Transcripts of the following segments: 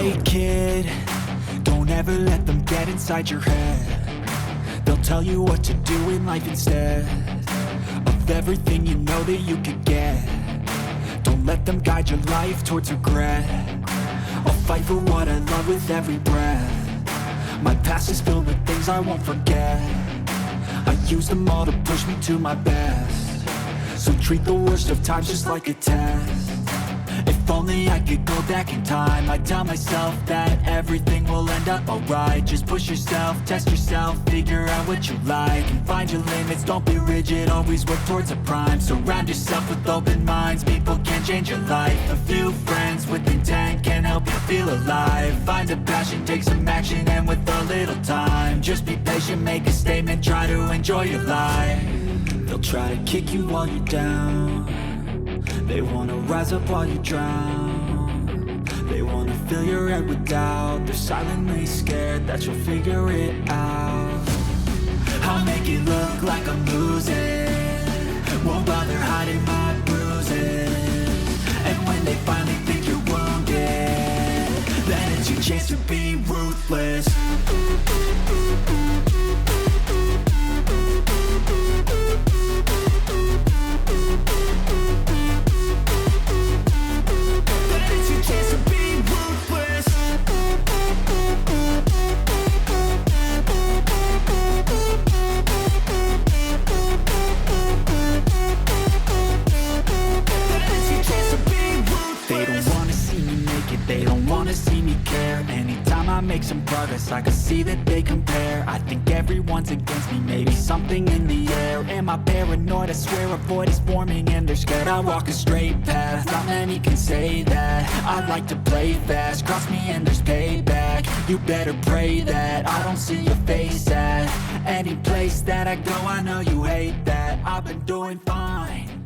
Hey kid, don't ever let them get inside your head. They'll tell you what to do in life instead of everything you know that you could get. Don't let them guide your life towards regret. I'll fight for what I love with every breath. My past is filled with things I won't forget. I use them all to push me to my best. So treat the worst of times just like a test. If only I could go back in time, I'd tell myself that everything will end up alright. Just push yourself, test yourself, figure out what you like, and find your limits, don't be rigid, always work towards a prime. Surround yourself with open minds, people can change your life. A few friends with intent can help you feel alive. Find a passion, take some action, and with a little time, just be patient, make a statement, try to enjoy your life. They'll try to kick you while you're down. They wanna rise up while you drown. They wanna fill your head with doubt. They're silently scared that you'll figure it out. I'll make it look like I'm losing, won't bother hiding my bruises. And when they finally think you're wounded, then it's your chance to be ruthless. Make some progress, I can see that they compare. I think everyone's against me, maybe something in the air. Am I paranoid? I swear a void is forming and they're scared. I walk a straight path, not many can say that. I like to play fast, cross me and there's payback. You better pray that I don't see your face at any place that I go. I know you hate that. I've been doing fine,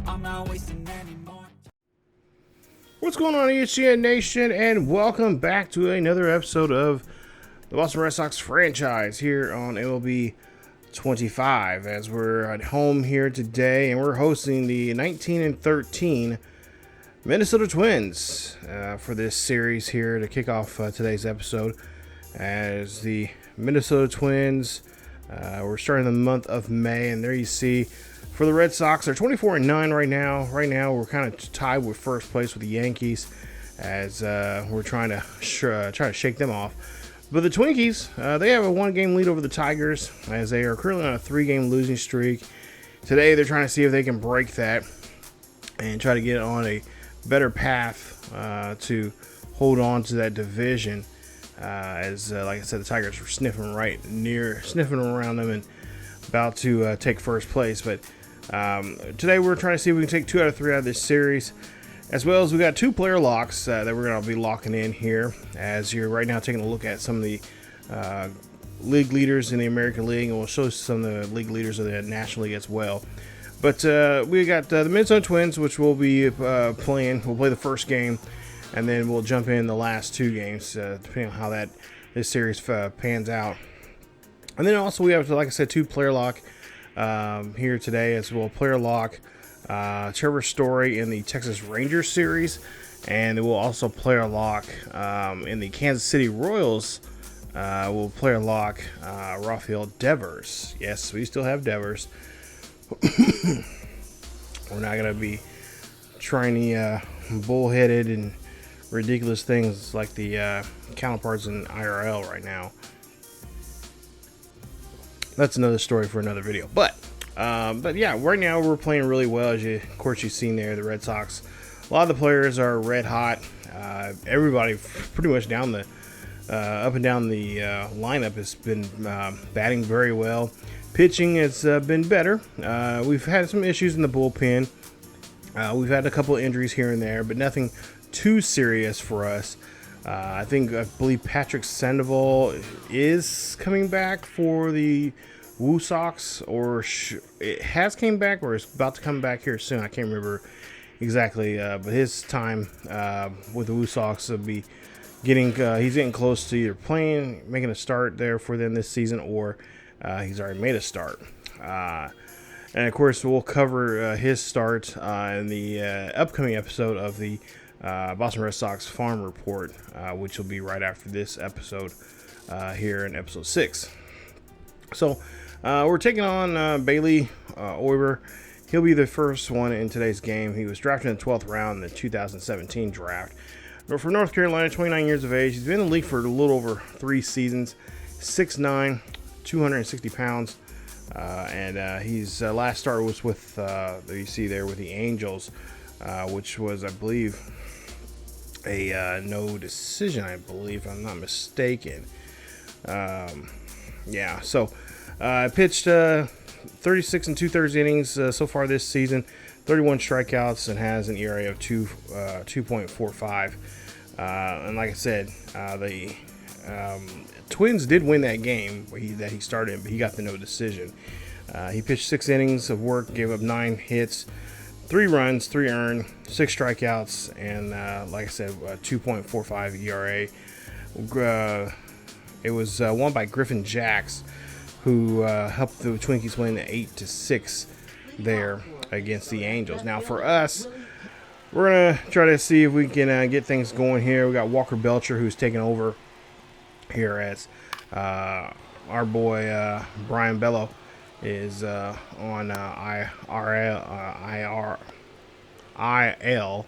I'm not wasting any more. What's going on, ESGNet Nation, and welcome back to another episode of the Boston Red Sox franchise here on MLB 25, as we're at home here today and we're hosting the 19-13 Minnesota Twins for this series here to kick off today's episode. As the Minnesota Twins, we're starting the month of May, and there you see for the Red Sox, they're 24-9 right now. Right now, we're kind of tied with first place with the Yankees, as we're trying to shake them off. But the Twinkies, they have a one-game lead over the Tigers, as they are currently on a three-game losing streak. Today, they're trying to see if they can break that and try to get on a better path to hold on to that division. As like I said, the Tigers were sniffing around them and about to take first place, but today we're trying to see if we can take 2 out of 3 out of this series, as well as we got 2 player locks that we're going to be locking in here, as you're right now taking a look at some of the league leaders in the American League, and we'll show some of the league leaders of the National League as well. But we got the Minnesota Twins, which we'll be playing. We'll play the first game, and then we'll jump in the last 2 games, depending on how this series pans out. And then also we have, like I said, 2 player lock here today, as well. Player lock Trevor Story in the Texas Rangers series, and then we'll also player lock in the Kansas City Royals. We'll player lock Rafael Devers. Yes, we still have Devers. We're not going to be trying the bullheaded and ridiculous things like the counterparts in IRL right now. That's another story for another video. But yeah, right now we're playing really well, as of course you've seen there. The Red Sox, a lot of the players are red hot. Everybody pretty much down the up and down the lineup has been batting very well. Pitching has been better. We've had some issues in the bullpen. We've had a couple of injuries here and there, but nothing too serious for us. I believe Patrick Sandoval is coming back for the Woo Sox, or it has came back, or is about to come back here soon. I can't remember exactly, but his time with the Woo Sox will be he's getting close to either making a start there for them this season, or he's already made a start. And of course, we'll cover his start in the upcoming episode of the Boston Red Sox farm report, which will be right after this episode here in episode 6. So we're taking on Bailey Ober. He'll be the first one in today's game. He was drafted in the 12th round in the 2017 draft. From North Carolina, 29 years of age. He's been in the league for a little over 3 seasons. 6'9", 260 pounds. And his last start was with, you see there, with the Angels, which was, I believe, a no decision, I believe, if I'm not mistaken. So I pitched 36 and 2/3 innings so far this season, 31 strikeouts, and has an ERA of 2.45. And like I said, the Twins did win that game that he started, but he got the no decision. He pitched 6 innings of work, gave up 9 hits, 3 runs, 3 earned, 6 strikeouts, and like I said, 2.45 ERA. It was won by Griffin Jax, who helped the Twinkies win 8-6 there against the Angels. Now for us, we're going to try to see if we can get things going here. We got Walker Belcher, who's taking over here as our boy Brian Bello is on IL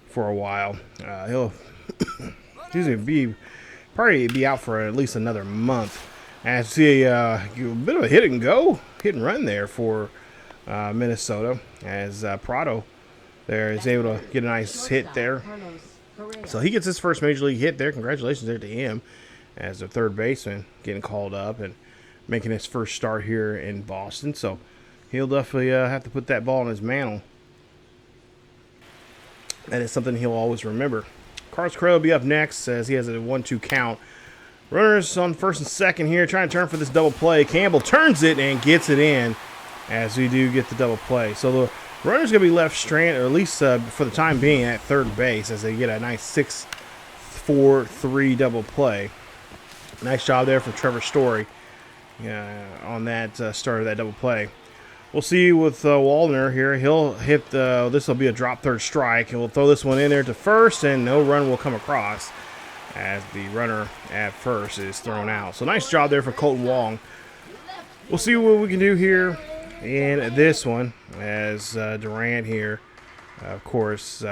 for a while. He'll probably be out for at least another month. And I see a bit of a hit and run there for Minnesota, as Prado there is able to get a nice hit there. So he gets his first major league hit there. Congratulations there to him as a third baseman getting called up and making his first start here in Boston. So he'll definitely have to put that ball in his mantle. That is something he'll always remember. Carlos Correa will be up next as he has a 1-2 count. Runners on first and second here, trying to turn for this double play. Campbell turns it and gets it in as we do get the double play. So the runner's going to be left stranded, or at least for the time being, at third base as they get a nice 6-4-3 double play. Nice job there from Trevor Story on that start of that double play. We'll see with Wallner here. He'll hit this will be a drop third strike. He'll throw this one in there to first, and no run will come across as the runner at first is thrown out. So nice job there for Colton Wong. We'll see what we can do here in this one as Durant here, of course,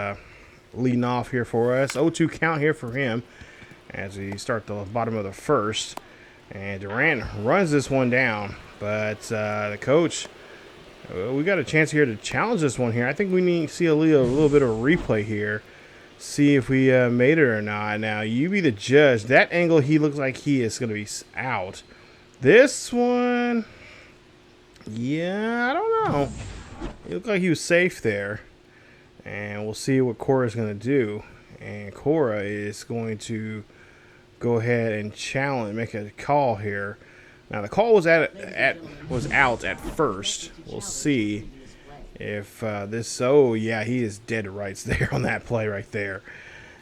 leading off here for us. 0-2 count here for him as we start the bottom of the first. And Durant runs this one down, but the coach, we got a chance here to challenge this one here. I think we need to see a little bit of a replay here. See if we made it or not. Now, you be the judge. That angle, he looks like he is going to be out. This one, yeah, I don't know. It looked like he was safe there. And we'll see what Cora's going to do. And Cora is going to go ahead and challenge, make a call here. Now, the call was was out at first. We'll see if this. Oh yeah, he is dead to rights there on that play right there.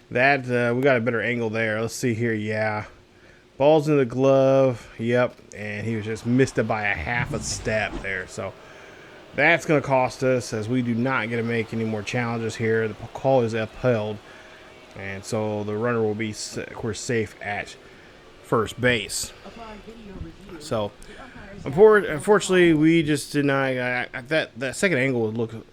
That we got a better angle there. Let's see here. Yeah, ball's in the glove. Yep, and he was just missed it by a half a step there. So that's going to cost us, as we do not get to make any more challenges here. The call is upheld, and so the runner will be, of course, safe at first base. So, unfortunately, we just did not. That second angle would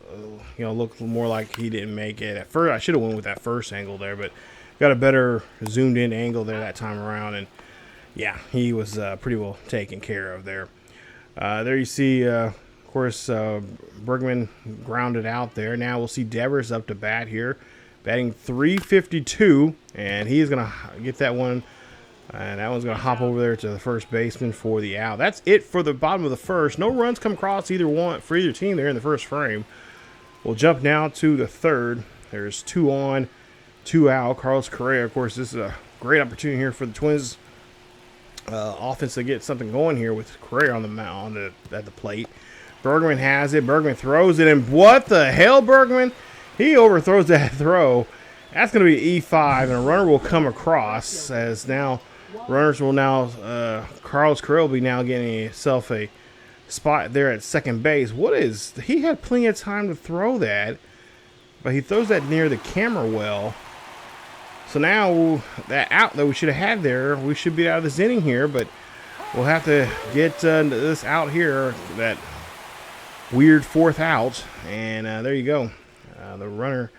look more like he didn't make it at first. I should have went with that first angle there, but got a better zoomed in angle there that time around, and yeah, he was pretty well taken care of there. There you see, of course, Bergman grounded out there. Now we'll see Devers up to bat here, batting .352, and he's gonna get that one. And that one's going to hop over there to the first baseman for the out. That's it for the bottom of the first. No runs come across for either team there in the first frame. We'll jump now to the third. There's 2 on, 2 out. Carlos Correa, of course, this is a great opportunity here for the Twins offense to get something going here with Correa on the mound at the plate. Bergman has it. Bergman throws it, and what the hell, Bergman? He overthrows that throw. That's going to be E5, and a runner will come across as now. Runners will now, Carlos Correa will be now getting himself a spot there at second base. He had plenty of time to throw that. but he throws that near the camera well. So now that out that we should have had there, we should be out of this inning here, but we'll have to get this out here, that weird fourth out, and there you go. The runner,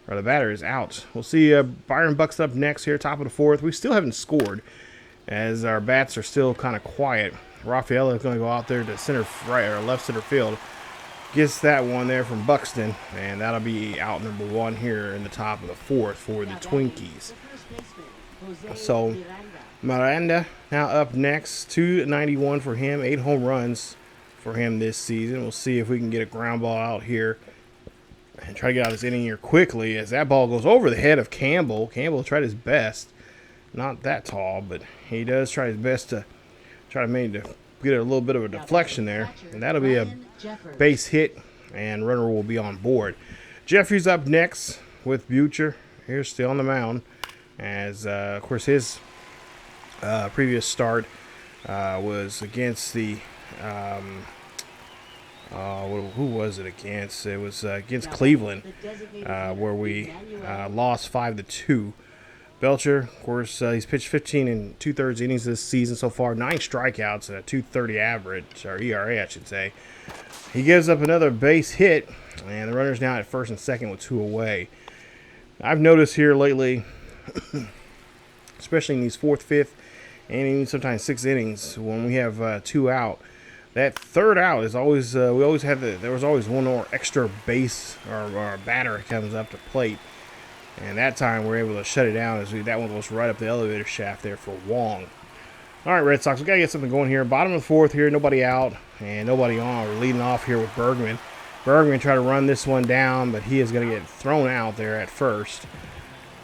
or the batter, is out. We'll see Byron Buck's up next here, top of the fourth. We still haven't scored, as our bats are still kind of quiet. Rafael is going to go out there to center right or left center field. Gets that one there from Buxton, and that'll be out number one here in the top of the fourth for the Twinkies. So Miranda now up next, 291 for him, 8 home runs for him this season. We'll see if we can get a ground ball out here and try to get out of this inning here quickly, as that ball goes over the head of Campbell. Campbell tried his best, not that tall, but he does try his best to try to get a little bit of a deflection there, and that'll be a base hit, and runner will be on board. Jeffrey's up next with Buehler here, still on the mound, as of course his previous start was against the who was it against? It was against Cleveland, where we lost 5-2. Belcher, of course, he's pitched 15 and 2/3 innings this season so far, 9 strikeouts and a 2.30 average, or ERA, I should say. He gives up another base hit, and the runner's now at first and second with 2 away. I've noticed here lately, especially in these 4th, 5th, and even sometimes 6th innings, when we have 2 out, that third out is always there was always one more extra base or batter comes up to plate. And that time we're able to shut it down, as that one goes right up the elevator shaft there for Wong. All right, Red Sox, we got to get something going here. Bottom of the 4th here, nobody out and nobody on. We're leading off here with Bergman. Bergman tried to run this one down, but he is going to get thrown out there at first.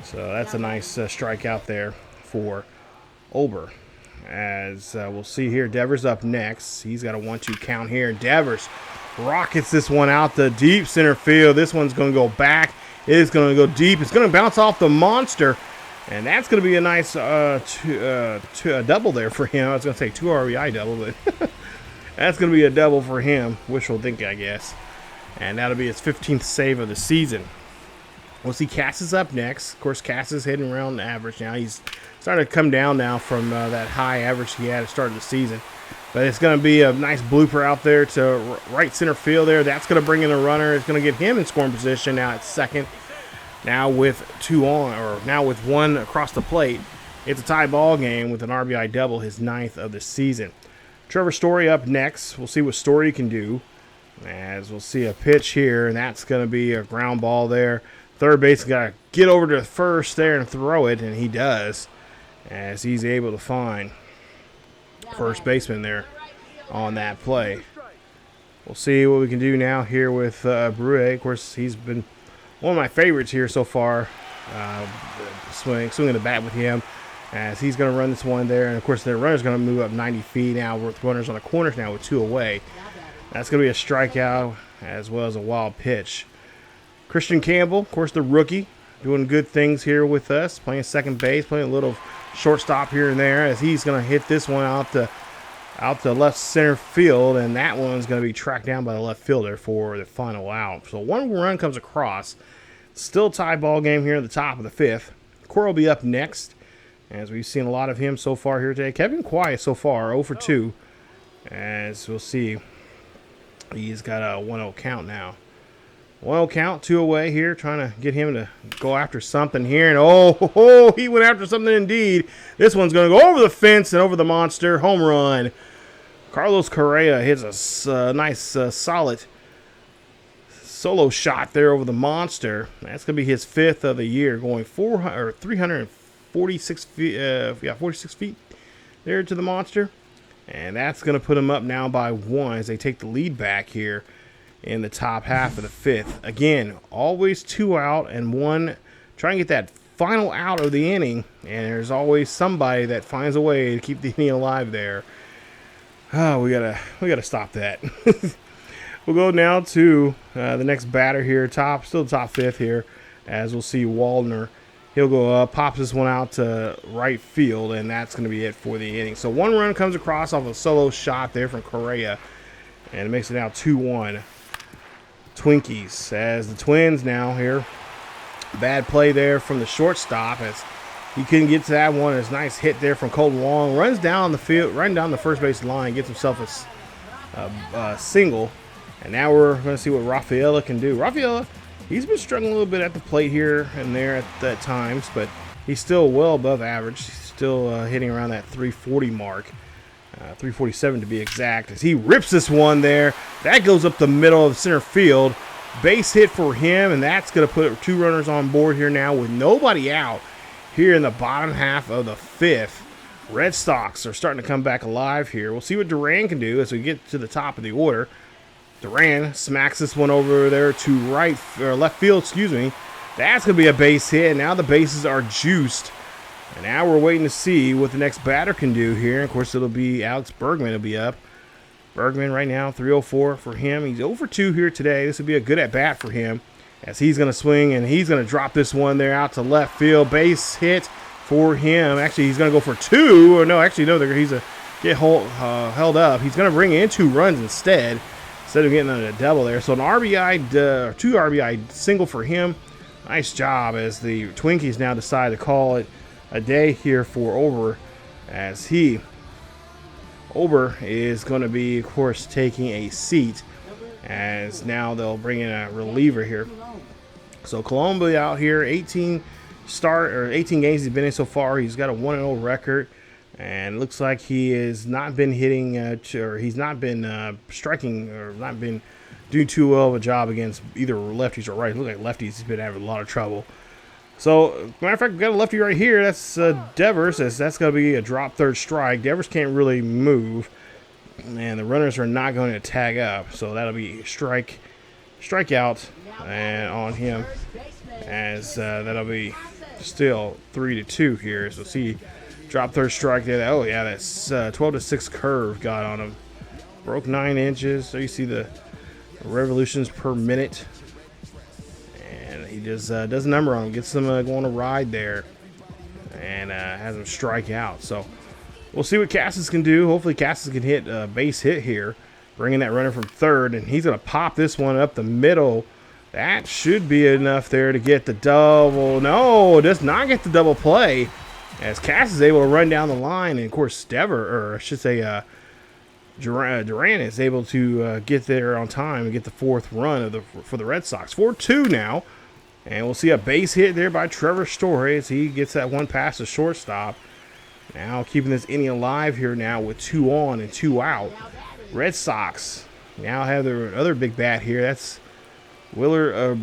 So that's a nice strikeout there for Ober. As we'll see here, Devers up next. He's got a 1-2 count here. Devers rockets this one out to deep center field. This one's going to go back. It is going to go deep. It's going to bounce off the monster, and that's going to be a nice double there for him. I was going to say 2 RBI double, but that's going to be a double for him. Wishful thinking, I guess. And that'll be his 15th save of the season. We'll see Cass is up next. Of course, Cass is hitting around the average now. He's starting to come down now from that high average he had at the start of the season. But it's going to be a nice blooper out there to right center field there. That's going to bring in a runner. It's going to get him in scoring position now at second. Now with 2 on, or now with 1 across the plate. It's a tie ball game with an RBI double, his 9th of the season. Trevor Story up next. We'll see what Story can do. As we'll see a pitch here, and that's going to be a ground ball there. Third base got to get over to first there and throw it, and he does, as he's able to find first baseman there on that play. We'll see what we can do now here with Buehler. Of course, he's been one of my favorites here so far, swinging the bat with him, as he's going to run this one there. And, of course, the runner's going to move up 90 feet now with runners on the corners now with 2 away. That's going to be a strikeout as well as a wild pitch. Christian Campbell, of course, the rookie, doing good things here with us, playing second base, playing a little shortstop here and there, as he's going to hit this one out to left center field, and that one's going to be tracked down by the left fielder for the final out. So 1 run comes across. Still tie ball game here at the top of the 5th. Cora will be up next, as we've seen a lot of him so far here today. Kevin quiet so far, 0 for 2, as we'll see. He's got a 1-0 count now. 1-0 count, 2 away here, trying to get him to go after something here. And he went after something indeed. This one's going to go over the fence and over the monster. Home run. Carlos Correa hits a nice, solid solo shot there over the monster. That's going to be his 5th of the year, going 346 feet, 46 feet there to the monster. And that's going to put him up now by 1 as they take the lead back here in the top half of the 5th. Again, always 2 out and 1. Try and get that final out of the inning. And there's always somebody that finds a way to keep the inning alive there. Oh, we gotta stop that. We'll go now to the next batter here. Still top 5th here, as we'll see Waldner. He'll go up, pops this one out to right field, and that's going to be it for the inning. So 1 run comes across off a solo shot there from Correa, and it makes it now 2-1. Twinkies. As the Twins now here, bad play there from the shortstop as he couldn't get to that one. It's a nice hit there from Colton Wong. Runs down the field, running down the first base line, gets himself a single. And now we're going to see what Rafael can do. Rafael, he's been struggling a little bit at the plate here and there at times, but he's still well above average. He's still hitting around that 340 mark. 347 to be exact, as he rips this one there. That goes up the middle of center field. Base hit for him, and that's going to put 2 runners on board here now with nobody out here in the bottom half of the 5th. Red Sox are starting to come back alive here. We'll see what Duran can do as we get to the top of the order. Duran smacks this one over there to left field, excuse me. That's going to be a base hit. Now the bases are juiced. And now we're waiting to see what the next batter can do here. Of course, it'll be Alex Bergman will be up. Bergman right now, 304 for him. He's 0 for 2 here today. This would be a good at-bat for him as he's going to swing, and he's going to drop this one there out to left field. Base hit for him. Actually, he's going to go for 2. Or no, actually, no, he's a held up. He's going to bring in 2 runs instead of getting a double there. So an RBI, 2 RBI single for him. Nice job as the Twinkies now decide to call it a day here for Ober, as Ober is going to be, of course, taking a seat, as now they'll bring in a reliever here. So Colombo out here, 18 games he's been in so far. He's got a 1-0 record, and it looks like he has not been hitting, or he's not been striking, or not been doing too well of a job against either lefties or righties. Look like lefties, he's been having a lot of trouble. So, matter of fact, we've got a lefty right here. That's Devers. That's going to be a drop third strike. Devers can't really move, and the runners are not going to tag up. So that'll be strikeout and on him, as that'll be still 3-2 here. So see, drop third strike there. Oh yeah, that's 12-6 curve got on him. Broke 9 inches. So you see the revolutions per minute. He just does a number on him, gets them going to ride there, and has him strike out. So we'll see what Cassis can do. Hopefully Cassis can hit a base hit here, bringing that runner from third, and he's going to pop this one up the middle. That should be enough there to get the double. No, does not get the double play, as Cassis is able to run down the line, and of course Duran is able to get there on time and get the 4th run for the Red Sox. 4-2 now. And we'll see a base hit there by Trevor Story as he gets that one past the shortstop. Now keeping this inning alive here now with 2 on and 2 out. Red Sox now have their other big bat here. That's Buehler.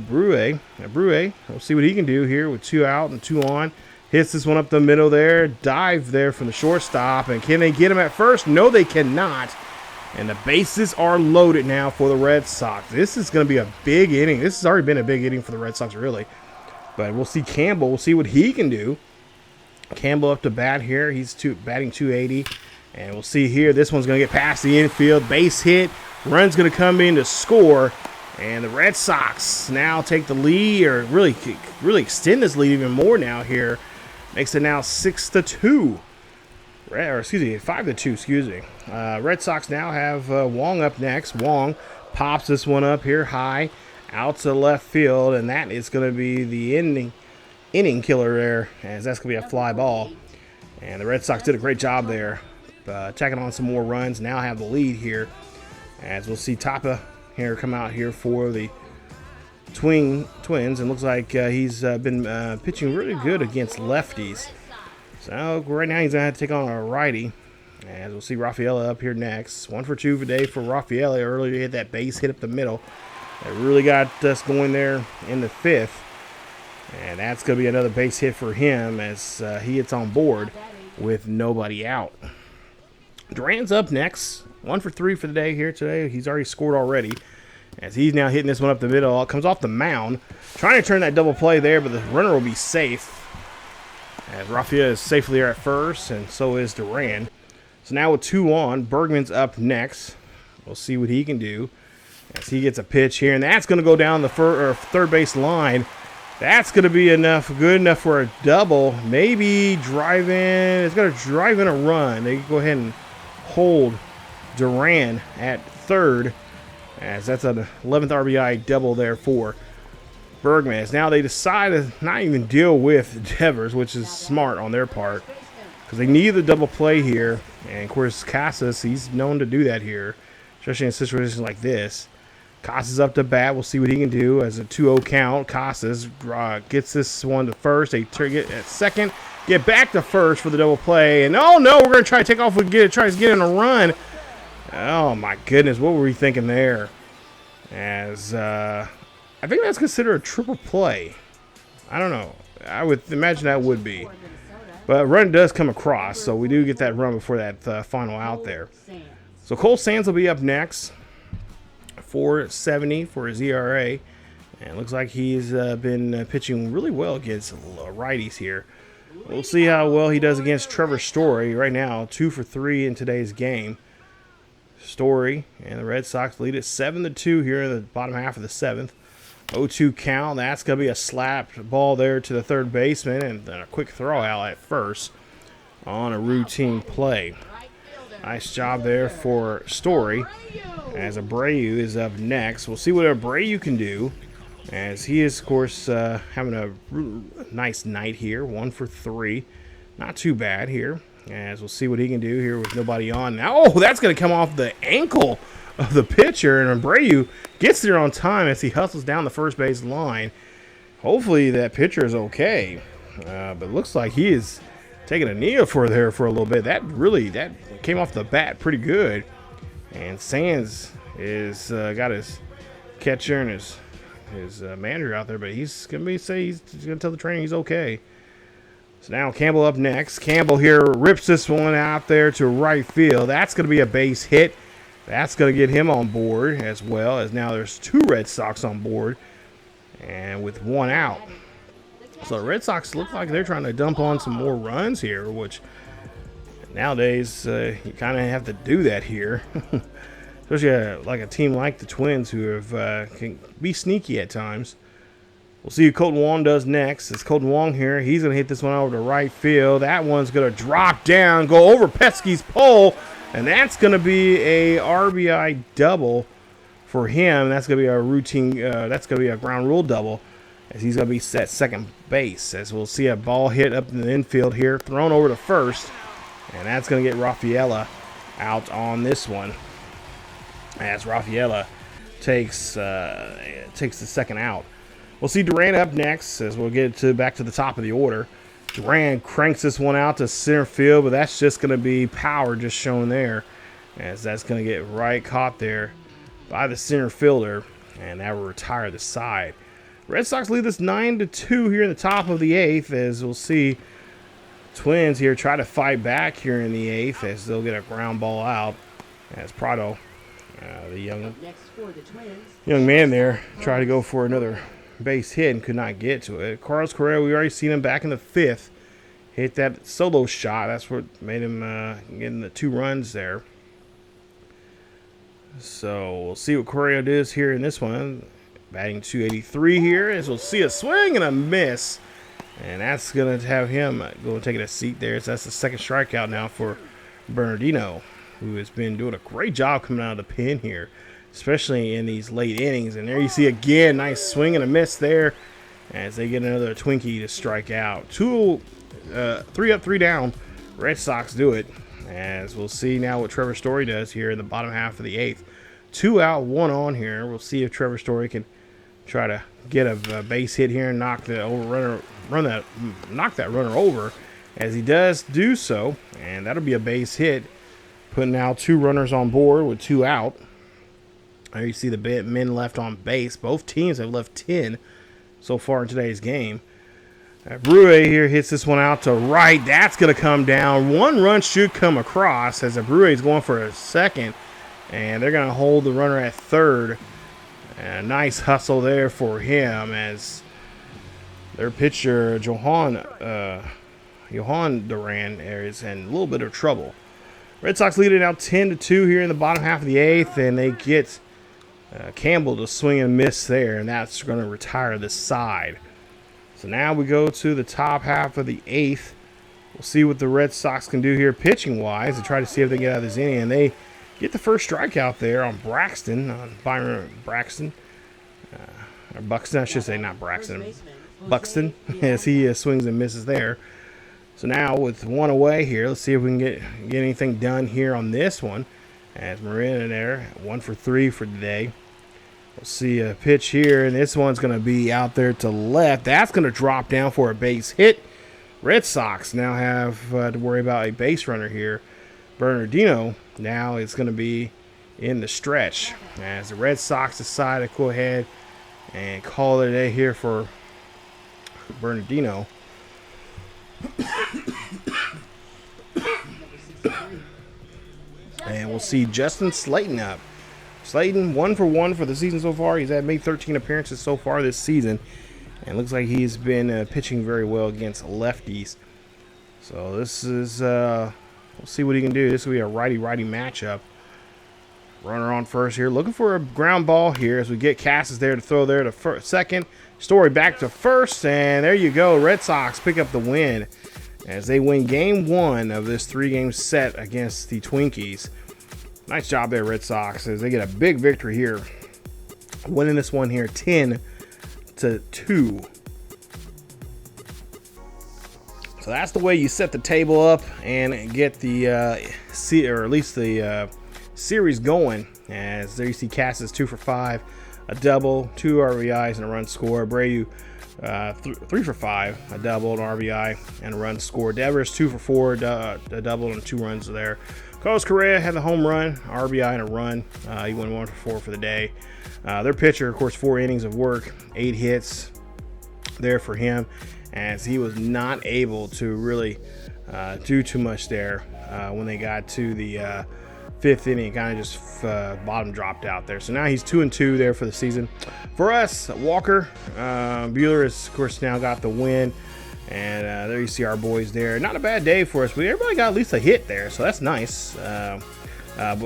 We'll see what he can do here with 2 out and 2 on. Hits this one up the middle there. Dive there from the shortstop. And can they get him at first? No, they cannot. And the bases are loaded now for the Red Sox. This is going to be a big inning. This has already been a big inning for the Red Sox, really. But we'll see Campbell. We'll see what he can do. Campbell up to bat here. He's batting 280. And we'll see here. This one's going to get past the infield. Base hit. Run's going to come in to score. And the Red Sox now take the lead, or really extend this lead even more now here. Makes it now 6-2. Or excuse me, 5-2, excuse me. Red Sox now have Wong up next. Wong pops this one up here high out to left field, and that is going to be the inning killer there, as that's going to be a fly ball. And the Red Sox did a great job there, tacking on some more runs. Now have the lead here, as we'll see Tapa here come out here for the Twins, and looks like he's been pitching really good against lefties. So right now he's going to have to take on a righty. As we'll see Rafael up here next. 1 for 2 today for Rafael. Earlier he hit that base hit up the middle. That really got us going there in the 5th. And that's going to be another base hit for him as he gets on board with nobody out. Duran's up next. 1 for 3 for the day here today. He's already scored already. As he's now hitting this one up the middle. It comes off the mound. Trying to turn that double play there, but the runner will be safe. As Rafael is safely there at first, and so is Duran. So now with 2 on, Bergman's up next. We'll see what he can do as he gets a pitch here, and that's going to go down the third base line. That's going to be good enough for a double. Maybe drive in. It's going to drive in a run. They go ahead and hold Duran at third. as that's an 11th RBI double there for Bergman. As now they decide to not even deal with Devers, which is smart on their part, because they need the double play here. And of course, Casas, he's known to do that here, especially in situations like this. Casas up to bat. We'll see what he can do as a 2-0 count. Casas gets this one to first. They get at second, get back to first for the double play. And oh no, we're going to try to take off and try to get in a run. Oh my goodness, what were we thinking there? As I think that's considered a triple play. I don't know. I would imagine that would be. But a run does come across, so we do get that run before that final out there. So Cole Sands will be up next. 4.70 for his ERA. And it looks like he's been pitching really well against righties here. We'll see how well he does against Trevor Story. Right now, 2 for 3 in today's game. Story and the Red Sox lead it 7-2 here in the bottom half of the 7th. 0-2 count. That's going to be a slapped ball there to the third baseman, and then a quick throw out at first on a routine play. Nice job there for Story, as Abreu is up next. We'll see what Abreu can do, as he is, of course, having a nice night here. 1 for 3. Not too bad here, as we'll see what he can do here with nobody on now. Oh, that's going to come off the ankle of the pitcher, and Abreu gets there on time as he hustles down the first base line. Hopefully that pitcher is okay, but it looks like he is taking a knee for there for a little bit. That came off the bat pretty good. And Sands is got his catcher and his manager out there, but he's gonna tell the trainer he's okay. So now Campbell up next. Campbell here rips this one out there to right field. That's gonna be a base hit. That's gonna get him on board, as well as now there's 2 Red Sox on board, and with 1 out. So the Red Sox look like they're trying to dump on some more runs here, which nowadays you kind of have to do that here. Especially like a team like the Twins, who can be sneaky at times. We'll see who Colton Wong does next. It's Colton Wong here. He's going to hit this one over to right field. That one's going to drop down, go over Pesky's pole, and that's going to be a RBI double for him. That's going to be a routine. That's going to be a ground rule double, as he's going to be set second base. As we'll see a ball hit up in the infield here, thrown over to first, and that's going to get Rafael out on this one, as Rafael takes the second out. We'll see Duran up next, as we'll get back to the top of the order. Duran cranks this one out to center field, but that's just going to be power just shown there, as that's going to get right caught there by the center fielder, and that will retire the side. Red Sox lead this 9-2 here in the top of the 8th, as we'll see Twins here try to fight back here in the 8th, as they'll get a ground ball out, as Prado, the young man there, tried to go for another base hit and could not get to it. Carlos Correa, we already seen him back in the 5th. Hit that solo shot. That's what made him getting the 2 runs there. So we'll see what Correa does here in this one. Batting .283 here, as we'll see a swing and a miss. And that's going to have him go and take a seat there. So that's the second strikeout now for Bernardino, who has been doing a great job coming out of the pen here, especially in these late innings. And there you see again, nice swing and a miss there, as they get another Twinkie to strike out. 3 up, 3 down. Red Sox do it, as we'll see now what Trevor Story does here in the bottom half of the 8th. 2 out, 1 on here. We'll see if Trevor Story can try to get a base hit here and knock that runner over, as he does do so, and that'll be a base hit, putting now 2 runners on board with 2 out. There you see the men left on base. Both teams have left 10 so far in today's game. Abreu here hits this one out to right. That's going to come down. 1 run should come across, as Abreu is going for a second, and they're going to hold the runner at third. And a nice hustle there for him, as their pitcher, Johan Duran, is in a little bit of trouble. Red Sox lead it now 10-2 here in the bottom half of the 8th, and they get Campbell to swing and miss there, and that's going to retire the side. So now we go to the top half of the 8th. We'll see what the Red Sox can do here pitching-wise to try to see if they get out of this inning, and they get the first strikeout there on Byron Braxton. Or Buxton, I should say, not Braxton. Buxton, as he swings and misses there. So now with one away here, let's see if we can get anything done here on this one. As Marin there, 1 for 3 for today. We'll see a pitch here, and this one's going to be out there to left. That's going to drop down for a base hit. Red Sox now have to worry about a base runner here. Bernardino now is going to be in the stretch as the Red Sox decide to go ahead and call it a day here for Bernardino. And we'll see Justin Slayton up. Slayton 1 for 1 for the season so far. He's made 13 appearances so far this season. And looks like he's been pitching very well against lefties. So this is, we'll see what he can do. This will be a righty-righty matchup. Runner on first here. Looking for a ground ball here as we get Cassis there to throw there to second. Story back to first. And there you go. Red Sox pick up the win as they win game 1 of this 3-game set against the Twinkies. Nice job there, Red Sox, as they get a big victory here. Winning this one here 10-2. So that's the way you set the table up and get the or at least the series going. As there you see Cassis 2 for 5, a double, 2 RBIs and a run score. Brady 3 for 5, a double, an RBI and a run score. Devers 2 for 4, a double and 2 runs there. Carlos Correa had the home run, RBI and a run. He went 1 for 4 for the day. Their pitcher, of course, 4 innings of work, 8 hits there for him, as he was not able to really do too much there when they got to the 5th inning. Kind of just bottom dropped out there. So now he's 2-2 there for the season. For us, Walker Buehler has, of course, now got the win. And there you see our boys there. Not a bad day for us. Everybody got at least a hit there, so that's nice. But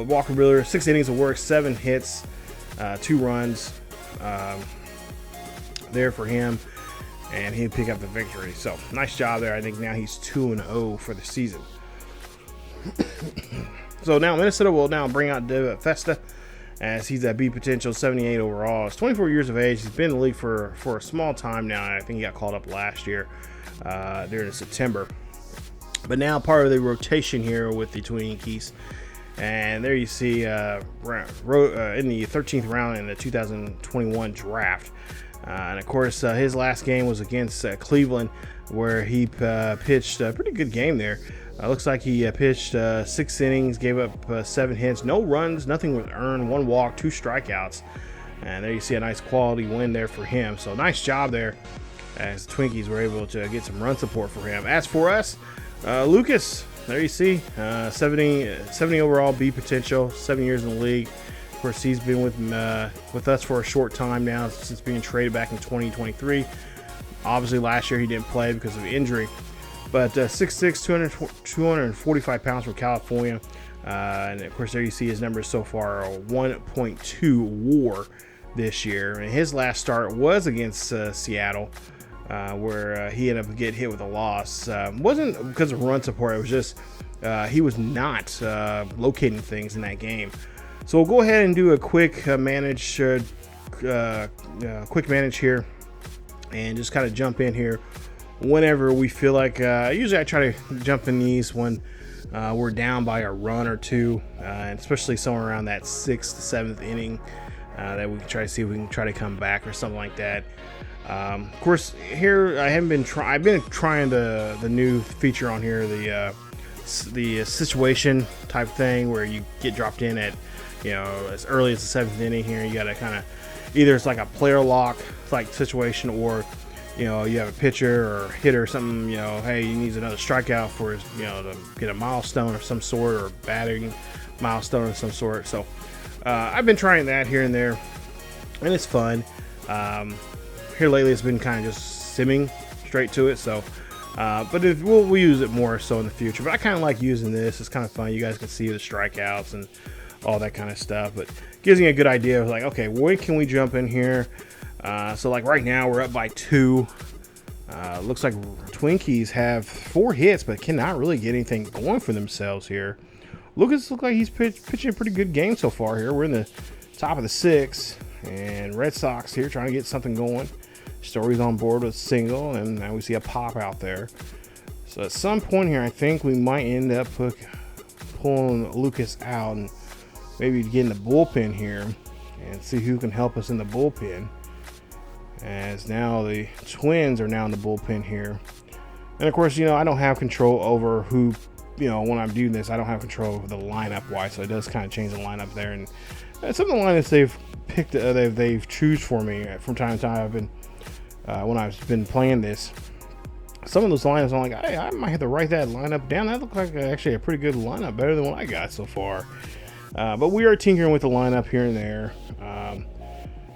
Walker Buehler, 6 innings of work, 7 hits, 2 runs there for him. And he'll pick up the victory. So nice job there. I think now he's 2-0 for the season. So now Minnesota will now bring out David Festa, as he's at B potential, 78 overall. He's 24 years of age. He's been in the league for a small time now. And I think he got called up last year during September. But now part of the rotation here with the Twinkies. And there you see in the 13th round in the 2021 draft. And of course, his last game was against Cleveland, where he pitched a pretty good game there. Looks like he pitched 6 innings, gave up 7 hits, no runs, nothing was earned, 1 walk, 2 strikeouts. And there you see a nice quality win there for him. So nice job there, as the Twinkies were able to get some run support for him. As for us, Lucas, there you see 70 overall, B potential, 7 years in the league. Of course, he's been with us for a short time now, since being traded back in 2023. Obviously, last year he didn't play because of injury. But 6'6", 245 pounds from California. And, of course, there you see his numbers so far, a 1.2 WAR this year. And his last start was against Seattle, where he ended up getting hit with a loss. Wasn't because of run support. It was just he was not locating things in that game. So we'll go ahead and do a quick manage here, and just kind of jump in here whenever we feel like. Usually I try to jump in these when we're down by a run or two, and especially somewhere around that 6th to 7th inning, that we can try to see if we can try to come back or something like that. Of course, here I've been trying the new feature on here, the situation type thing, where you get dropped in at, as early as the 7th inning here. You got to kind of, either it's like a player lock like situation, or you have a pitcher or hitter or something, hey, he needs another strikeout for his, to get a milestone of some sort, or batting milestone of some sort. So I've been trying that here and there, and it's fun. Here lately it's been kind of just simming straight to it. So but we'll use it more so in the future. But I kind of like using this. It's kind of fun. You guys can see the strikeouts and all that kind of stuff, but gives me a good idea of like, okay, when can we jump in here? So like right now we're up by 2. Looks like Twinkies have 4 hits, but cannot really get anything going for themselves here. Lucas looks like he's pitching a pretty good game so far here. We're in the top of the 6th, and Red Sox here trying to get something going. Story's on board with a single, and now we see a pop out there. So at some point here, I think we might end up pulling Lucas out and maybe get in the bullpen here and see who can help us in the bullpen. As now the Twins are now in the bullpen here. And of course, I don't have control over who, when I'm doing this, I don't have control over the lineup wise. So it does kind of change the lineup there. And some of the lineups they've picked, they've choose for me from time to time. I've been, when I've been playing this, some of those lineups I'm like, hey, I might have to write that lineup down. That looks like actually a pretty good lineup, better than what I got so far. But we are tinkering with the lineup here and there.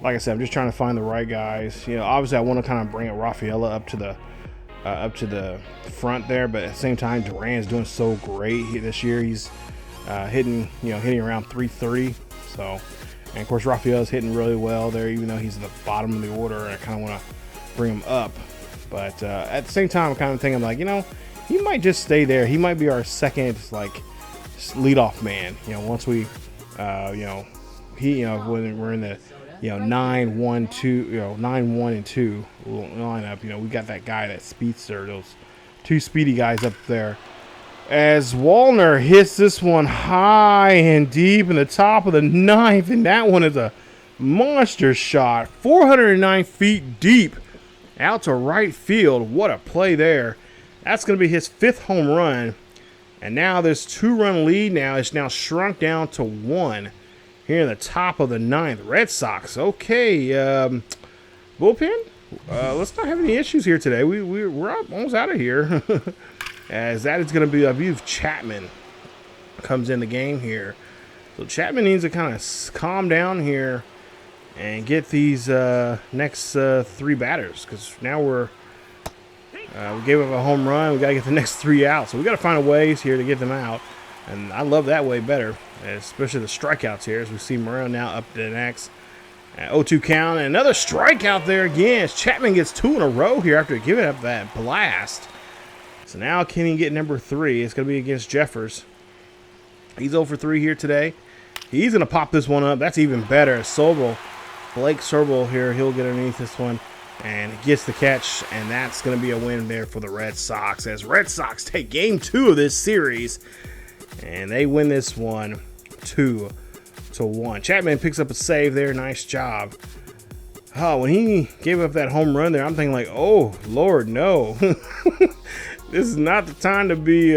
Like I said, I'm just trying to find the right guys. Obviously I want to kind of bring Rafael up to the front there, but at the same time, Duran's doing so great this year. He's hitting around 330. So, and of course Rafael's hitting really well there, even though he's at the bottom of the order. I kind of want to bring him up, but at the same time, I'm kind of thinking like, he might just stay there. He might be our second leadoff man. Once we, when we're in the 9-1-2, 9-1-2 lineup, we got that guy, that speedster, those two speedy guys up there. As Wallner hits this one high and deep in the top of the 9th, and that one is a monster shot, 409 feet deep out to right field. What a play there. That's going to be his 5th home run. And now this 2-run lead now is now shrunk down to 1 here in the top of the 9th. Red Sox, okay. Bullpen, let's not have any issues here today. We're almost out of here. As that is going to be, I believe, Chapman comes in the game here. So Chapman needs to kind of calm down here and get these next 3 batters, because now we gave up a home run. We got to get the next 3 out. So we got to find a ways here to get them out. And I love that way better, especially the strikeouts here, as we see Morel now up to the next. 0-2 count, and another strikeout there again. As Chapman gets 2 in a row here after giving up that blast. So now can he get number 3? It's going to be against Jeffers. He's 0 for 3 here today. He's going to pop this one up. That's even better. Blake Sobel here, he'll get underneath this one and gets the catch, and that's going to be a win there for the Red Sox, as Red Sox take game 2 of this series, and they win this one 2-1. Chapman picks up a save there. Nice job. Oh, when he gave up that home run there, I'm thinking like, oh, Lord, no. This is not the time to be,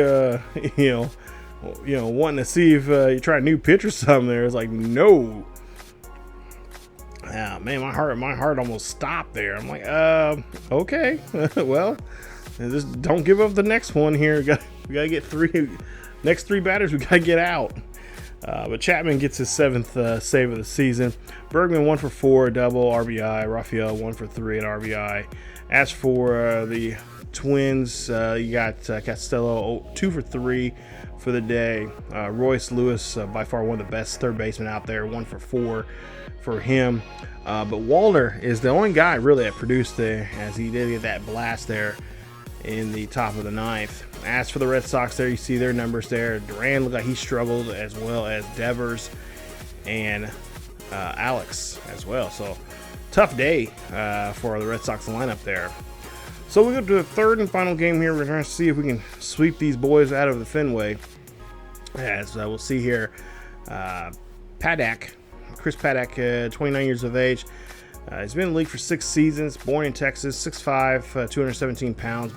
wanting to see if you try a new pitch or something there. It's like, no. Ah, man, my heart almost stopped there. I'm like, okay. Well, just don't give up the next one here. We got to get 3. Next 3 batters, we got to get out. But Chapman gets his 7th save of the season. Bergman 1 for 4, double RBI. Rafael 1 for 3 at RBI. As for the Twins, you got Castillo 2 for 3 for the day. Royce Lewis, by far one of the best third basemen out there, 1 for 4 for him. But Wallner is the only guy really that produced there, as he did get that blast there in the top of the 9th. As for the Red Sox there, you see their numbers there. Duran looked like he struggled, as well as Devers and Alex as well. So tough day for the Red Sox lineup there. So we go to the 3rd and final game here. We're trying to see if we can sweep these boys out of the Fenway. As we'll see here, Chris Paddock, 29 years of age. He's been in the league for 6 seasons, born in Texas, 6'5", 217 pounds,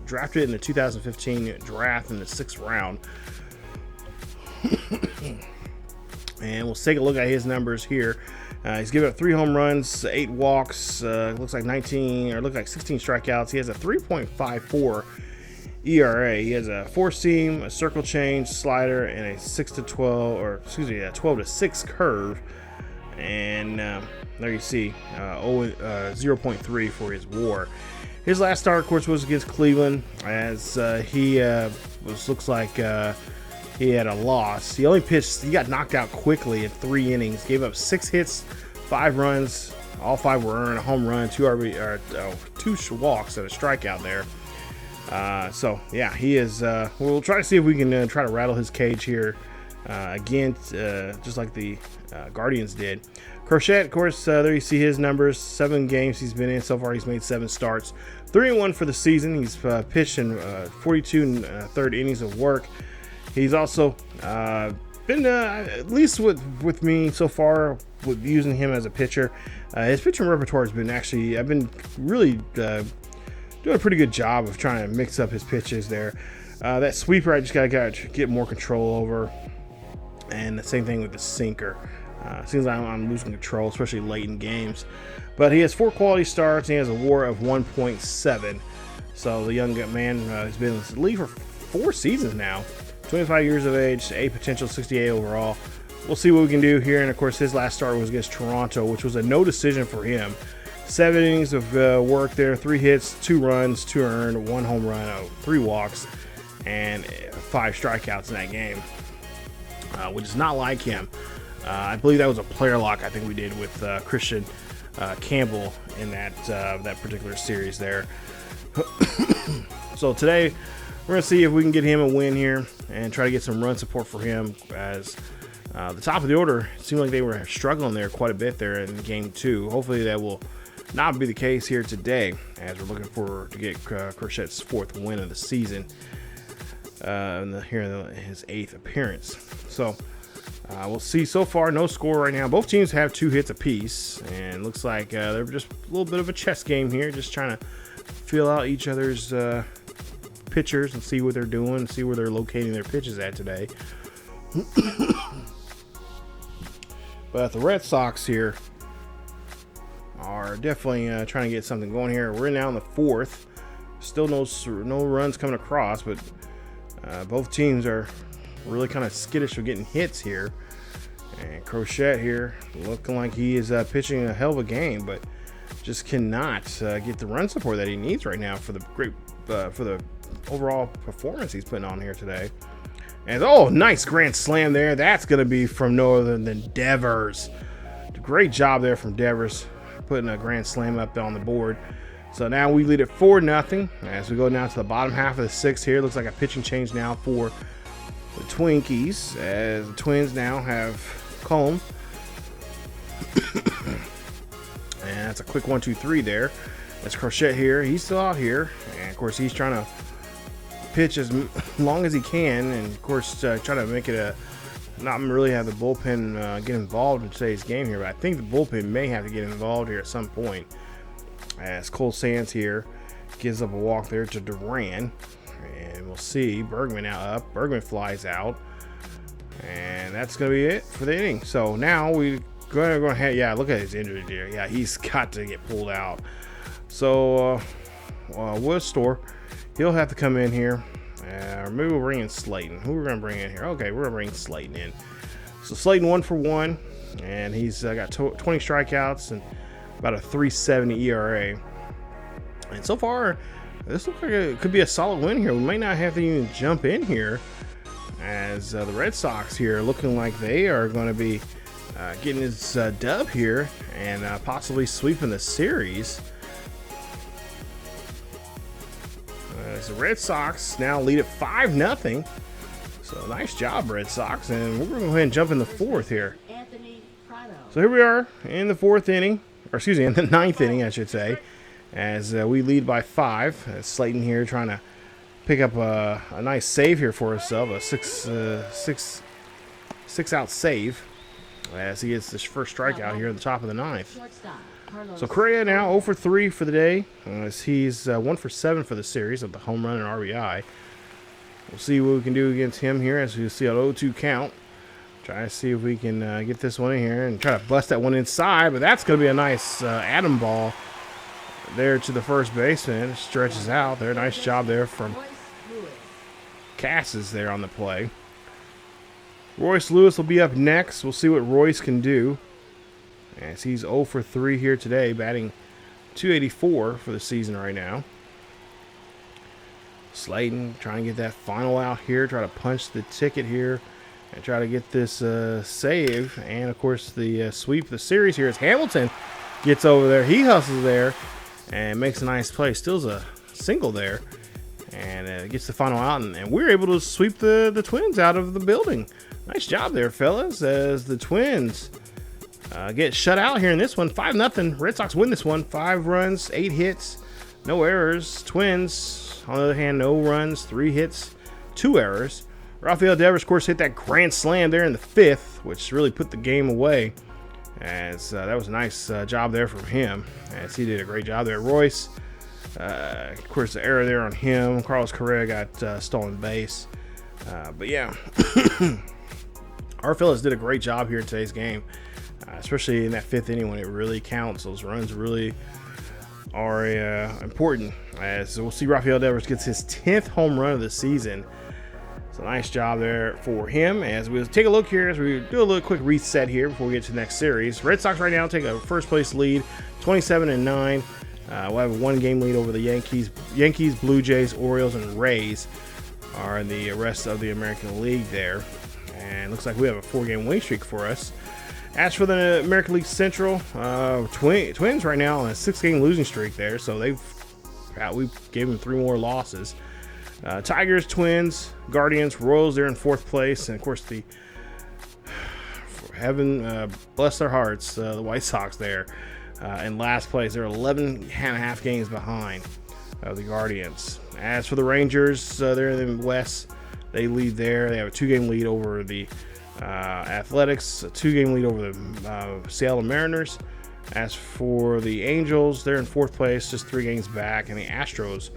drafted in the 2015 draft in the 6th round. And we'll take a look at his numbers here. He's given up 3 home runs, 8 walks, looks like 16 strikeouts. He has a 3.54 ERA. He has a 4-seam, a circle change, slider, and a 12 to 6 curve. And there you see 0.3 for his WAR. His last start, of course, was against Cleveland, as he looks like he had a loss. He got knocked out quickly in 3 innings, gave up 6 hits, 5 runs. All 5 were earned, a home run, 2 walks, and a strikeout there. So yeah, he is. We'll try to see if we can try to rattle his cage here again, just like the Guardians did. Crochet, of course, there you see his numbers. 7 games he's been in so far. He's made 7 starts. 3-1 for the season. He's pitched in 42 and third innings of work. He's also been, at least with me so far, with using him as a pitcher. His pitching repertoire has been I've been really doing a pretty good job of trying to mix up his pitches there. That sweeper I just got to get more control over. And the same thing with the sinker. Seems like I'm losing control, especially late in games. But he has 4 quality starts, and he has a WAR of 1.7. So the young man has been in the league for 4 seasons now. 25 years of age, A potential, 68 overall. We'll see what we can do here. And of course, his last start was against Toronto, which was a no decision for him. 7 innings of work there, 3 hits, 2 runs, 2 earned, 1 home run, 3 walks, and 5 strikeouts in that game, which is not like him. I believe that was a player lock I think we did with Christian Campbell in that particular series there. So today we're going to see if we can get him a win here and try to get some run support for him, as the top of the order seemed like they were struggling there quite a bit there in game 2. Hopefully that will not be the case here today, as we're looking for to get Crochet's 4th win of the season in his 8th appearance. So we'll see. So far, no score right now. Both teams have 2 hits apiece, and looks like they're just a little bit of a chess game here, just trying to feel out each other's pitchers and see what they're doing, see where they're locating their pitches at today. But the Red Sox here are definitely trying to get something going here. We're now in the 4th. Still no runs coming across, but both teams are really kind of skittish for getting hits here. And Crochet here looking like he is pitching a hell of a game, but just cannot get the run support that he needs right now for the great for the overall performance he's putting on here today. And nice grand slam there. That's going to be from no other than Devers. Great job there from Devers, putting a grand slam up on the board. So now we lead at 4-0 as we go down to the bottom half of the 6th here. Looks like a pitching change now for the Twinkies, as the Twins now have Colm. And that's a quick 1-2-3 there. That's Crochet here. He's still out here, and of course he's trying to pitch as long as he can, and of course try to make it not really have the bullpen get involved in today's game here. But I think the bullpen may have to get involved here at some point, as Cole Sands here gives up a walk there to Duran. And we'll see. Bergman now up. Bergman flies out. And that's going to be it for the inning. So now we're going to have, yeah, look at his injury there. Yeah, he's got to get pulled out. So, Woodstore, he'll have to come in here. Or maybe we'll bring in Slayton. Who we're going to bring in here? Okay, we're going to bring Slayton in. So Slayton 1 for 1. And he's got 20 strikeouts and about a 3.70 ERA. And so far, this looks like it could be a solid win here. We might not have to even jump in here, as the Red Sox here looking like they are going to be getting this dub here and possibly sweeping the series. As the Red Sox now lead at 5-0. So nice job, Red Sox. And we're going to go ahead and jump in the 4th here. So here we are in the 4th inning, or excuse me, in the 9th inning, I should say, as we lead by 5. Slayton here trying to pick up a nice save here for himself, a six out save, as he gets this first strikeout here at the top of the 9th. So Correa now 0 for 3 for the day, as he's 1 for 7 for the series of the home run and RBI. We'll see what we can do against him here, as we see an 0-2 count. Try to see if we can get this one in here and try to bust that one inside, but that's going to be a nice Adam ball there to the first baseman. Stretches out there. Nice job there from Cassis there on the play. Royce Lewis will be up next. We'll see what Royce can do, as he's 0 for 3 here today, batting .284 for the season right now. Slayton trying to get that final out here, try to punch the ticket here and try to get this save. And of course the sweep of the series here as Hamilton gets over there. He hustles there and makes a nice play. Still's a single there, and gets the final out, and we're able to sweep the Twins out of the building. Nice job there, fellas, as the Twins get shut out here in this one. 5-0. Red Sox win this one. 5 runs, 8 hits, no errors. Twins, on the other hand, no runs, 3 hits, 2 errors. Rafael Devers, of course, hit that grand slam there in the 5th, which really put the game away. As that was a nice job there from him, as he did a great job there. Royce, of course, the error there on him. Carlos Correa got stolen base. But yeah, our fellas did a great job here in today's game, especially in that 5th inning when it really counts. Those runs really are important. As we'll see, Rafael Devers gets his 10th home run of the season. So nice job there for him. As we take a look here, as we do a little quick reset here before we get to the next series. Red Sox right now take a first place lead, 27-9. We'll have a 1-game lead over the Yankees. Yankees, Blue Jays, Orioles, and Rays are in the rest of the American League there. And looks like we have a 4-game winning streak for us. As for the American League Central, Twins right now on a 6-game losing streak there. So we gave them 3 more losses. Tigers, Twins, Guardians, Royals, they're in 4th place. And, of course, heaven bless their hearts, the White Sox there in last place. They're 11.5 games behind the Guardians. As for the Rangers, they're in the West. They lead there. They have a 2-game lead over the Athletics, a 2-game lead over the Seattle Mariners. As for the Angels, they're in 4th place, just 3 games back. And the Astros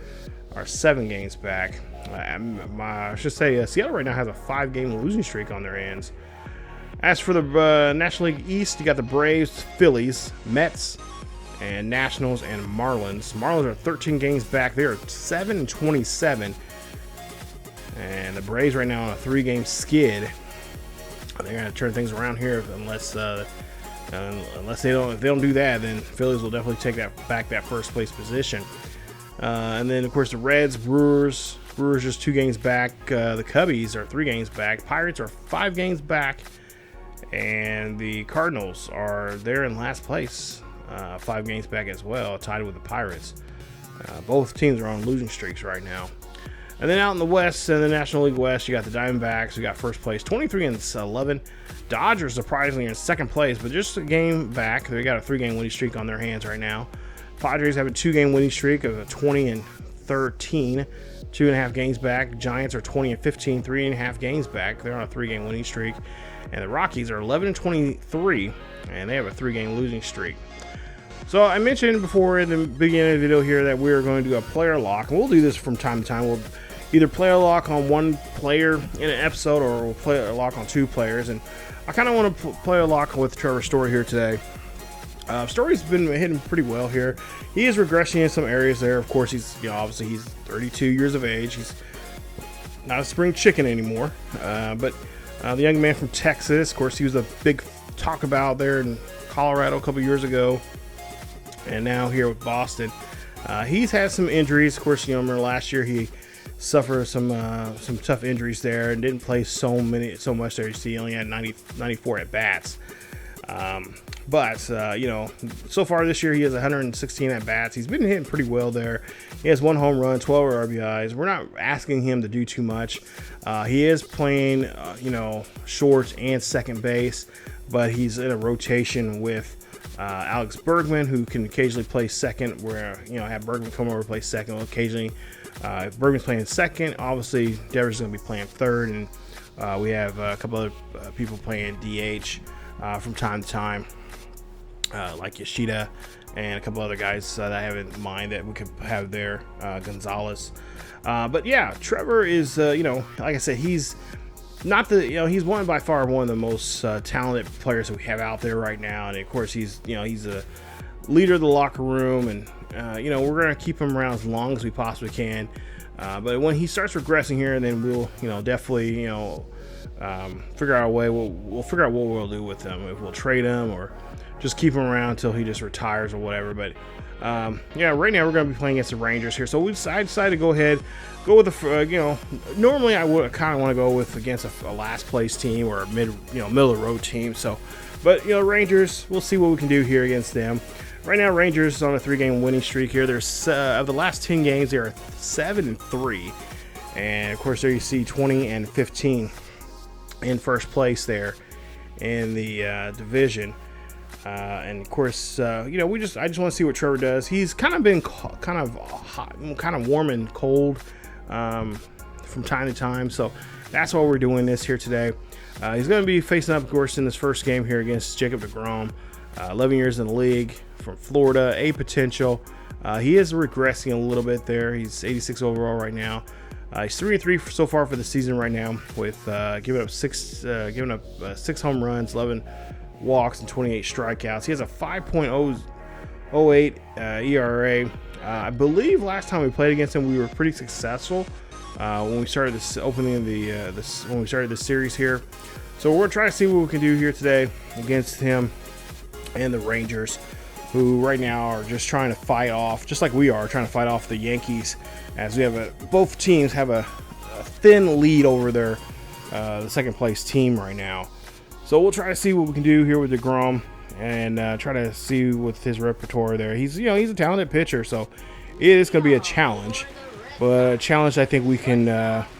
are 7 games back. I should say Seattle right now has a 5-game losing streak on their hands. As for the National League East, you got the Braves, Phillies, Mets, and Nationals and Marlins. Marlins are 13 games back. They are 7-27. And the Braves right now on a 3-game skid. They're going to turn things around here unless they don't do that, then Phillies will definitely take that first place position. And then, of course, the Reds, Brewers just 2 games back. The Cubbies are 3 games back. Pirates are 5 games back. And the Cardinals are there in last place, 5 games back as well, tied with the Pirates. Both teams are on losing streaks right now. And then out in the West, in the National League West, you got the Diamondbacks. You got first place, 23-11. Dodgers surprisingly are in 2nd place, but just a game back. They got a 3-game winning streak on their hands right now. Padres have a 2-game winning streak of 20-13, 2.5 games back. Giants are 20-15, 3.5 games back. They're on a 3-game winning streak. And the Rockies are 11-23, and they have a 3-game losing streak. So I mentioned before in the beginning of the video here that we're going to do a player lock, and we'll do this from time to time. We'll either player lock on 1 player in an episode, or we'll player lock on 2 players. And I kind of want to player lock with Trevor Story here today. Story's been hitting pretty well here. He is regressing in some areas there. Of course, obviously he's 32 years of age. He's not a spring chicken anymore. But the young man from Texas, of course, he was a big talk about there in Colorado a couple years ago, and now here with Boston. He's had some injuries. Of course, remember last year he suffered some tough injuries there and didn't play so much there. You see, he only had 94 at bats. But so far this year he has 116 at bats. He's been hitting pretty well there. He has 1 home run, 12 RBIs. We're not asking him to do too much. He is playing, short and second base, but he's in a rotation with Alex Bergman, who can occasionally play second, where have Bergman come over and play second occasionally. If Bergman's playing second, obviously Devers is going to be playing third, and we have a couple other people playing DH from time to time, like Yoshida and a couple other guys that I have in mind that we could have there, Gonzalez. But yeah, Trevor is, like I said, he's not he's by far one of the most talented players that we have out there right now. And of course, he's a leader of the locker room, and we're going to keep him around as long as we possibly can. But when he starts regressing here, then we'll, definitely, figure out a way. We'll figure out what we'll do with him. If we'll trade him or just keep him around until he just retires or whatever. But right now we're going to be playing against the Rangers here. So I decided to go with the, normally I would kind of want to go with against a last place team or a middle of the road team. So, but Rangers, we'll see what we can do here against them. Right now, Rangers on a 3-game winning streak here. There's of the last 10 games, they are 7-3, and of course there you see 20-15. in first place there in the division. And of course, I just want to see what Trevor does. He's kind of been kind of hot, kind of warm and cold from time to time. So that's why we're doing this here today. He's going to be facing up, of course, in this first game here against Jacob deGrom. 11 years in the league from Florida, a potential. He is regressing a little bit there. He's 86 overall right now. He's 3-3 so far for the season right now, with giving up six home runs, 11 walks, and 28 strikeouts. He has a 5.08 ERA. I believe last time we played against him, we were pretty successful when we started this opening of when we started this series here. So we're trying to see what we can do here today against him and the Rangers, who right now are just trying to fight off, just like we are trying to fight off the Yankees, as we have both teams have a thin lead over their the second place team right now. So we'll try to see what we can do here with deGrom and try to see with his repertoire there. He's a talented pitcher, so it is going to be a challenge, but a challenge I think we can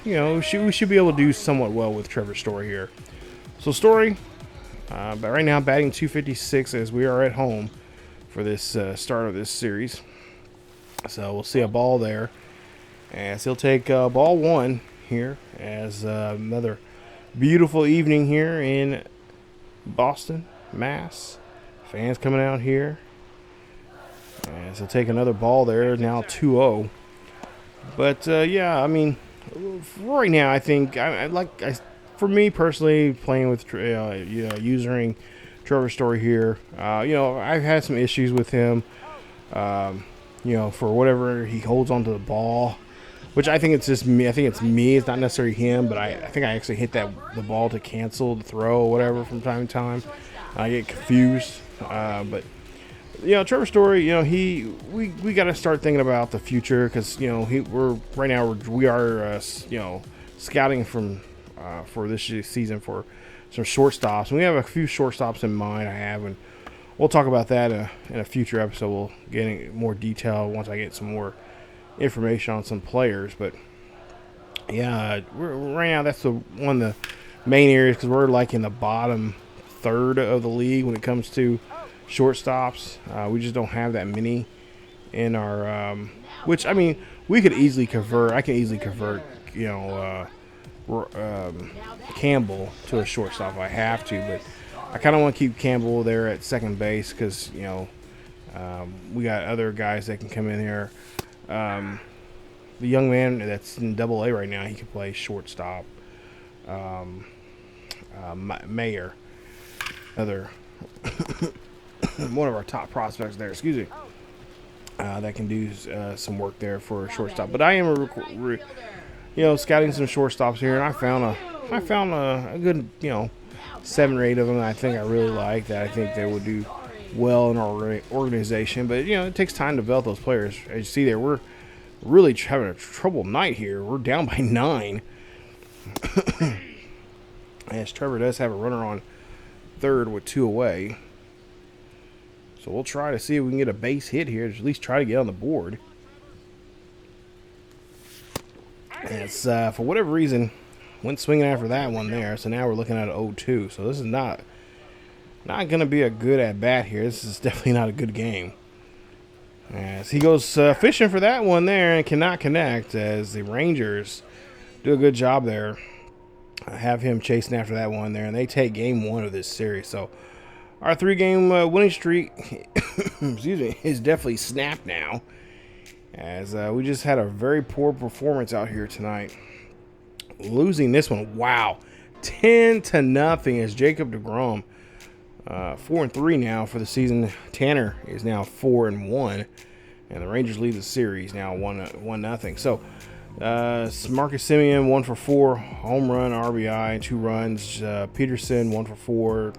we should be able to do somewhat well with Trevor Story here. So Story, but right now batting .256 as we are at home for this start of this series. So we'll see a ball there, as he'll take ball one here, as another beautiful evening here in Boston, Mass. Fans coming out here, as he'll take another ball there, now 2-0. But I mean, right now I think for me personally, playing with using Trevor Story here, I've had some issues with him, for whatever he holds onto the ball, which I think it's just me. I think it's me. It's not necessarily him, but I think I actually hit the ball to cancel the throw or whatever from time to time. I get confused, but Trevor Story, we got to start thinking about the future, because we are scouting for this season for some shortstops, and we have a few shortstops in mind. And we'll talk about that in a future episode. We'll get in more detail once I get some more information on some players. But right now that's one of the main areas, because we're like in the bottom third of the league when it comes to shortstops. We just don't have that many in our which, I mean, we could easily convert. I can easily convert Campbell to a shortstop if I have to, but I kind of want to keep Campbell there at second base, because we got other guys that can come in here. The young man that's in AA right now, he can play shortstop. Mayer, another one of our top prospects there. Excuse me. That can do some work there for shortstop. But I am scouting some shortstops here, and I found a good 7 or 8 of them that I think I really like, that I think they would do well in our organization. But it takes time to develop those players. As you see there, we're really having a troubled night here. We're down by 9. As Trevor does have a runner on third with 2 away. So we'll try to see if we can get a base hit here, at least try to get on the board. And it's, for whatever reason, went swinging after that one there. So now we're looking at an 0-2. So this is not going to be a good at-bat here. This is definitely not a good game. As he goes fishing for that one there and cannot connect, as the Rangers do a good job there. Have him chasing after that one there, and they take game 1 of this series. So our 3-game winning streak is definitely snapped now, as we just had a very poor performance out here tonight, losing this one. Wow, 10-0 as Jacob deGrom, 4-3 now for the season. Tanner is now 4-1, and the Rangers lead the series now 1-0. So Marcus Semien 1 for 4, home run, RBI, 2 runs. Peterson 1 for 4,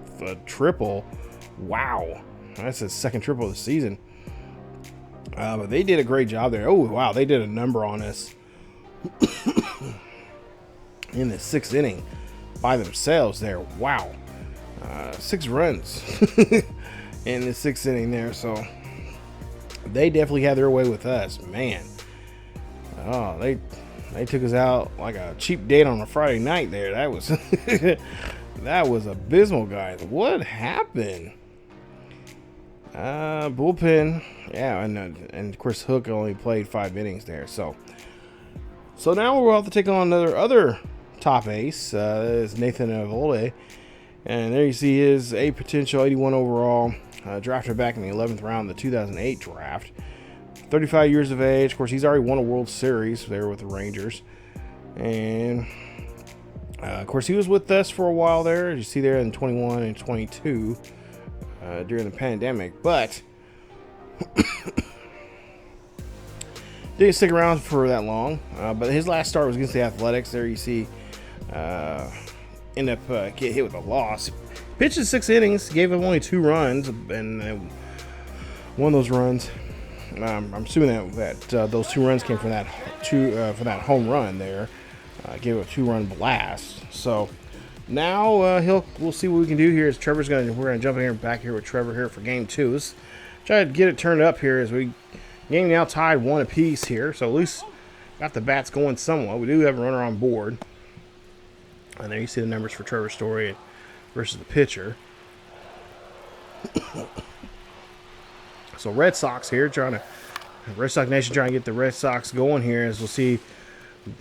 triple. Wow, that's his second triple of the season. But they did a great job there. Oh wow, they did a number on us in the 6th inning by themselves there. Wow, 6 runs in the 6th inning there. So they definitely had their way with us, man. Oh, They took us out like a cheap date on a Friday night there. That was that was abysmal, guys. What happened? Bullpen. Yeah, and of course Hook only played 5 innings there. So now we're about to take on other top ace. Is Nathan Eovaldi. And there you see his a potential 81 overall. Drafted back in the 11th round of the 2008 draft. 35 years of age. Of course, he's already won a World Series there with the Rangers. And, of course, he was with us for a while there. As you see there in 21 and 22 during the pandemic. But didn't stick around for that long. But his last start was against the Athletics. There you see end up get hit with a loss. Pitched in 6 innings. Gave him only 2 runs. And one of those runs... I'm assuming that those 2 runs came from that home run there. Gave a 2-run blast. So now we'll see what we can do here. As we're gonna jump in here back here with Trevor here for game 2. Let's try to get it turned up here as we game now tied 1 apiece here. So at least got the bats going somewhat. We do have a runner on board, and there you see the numbers for Trevor Story versus the pitcher. So Red Sox here Red Sox Nation trying to get the Red Sox going here, as we'll see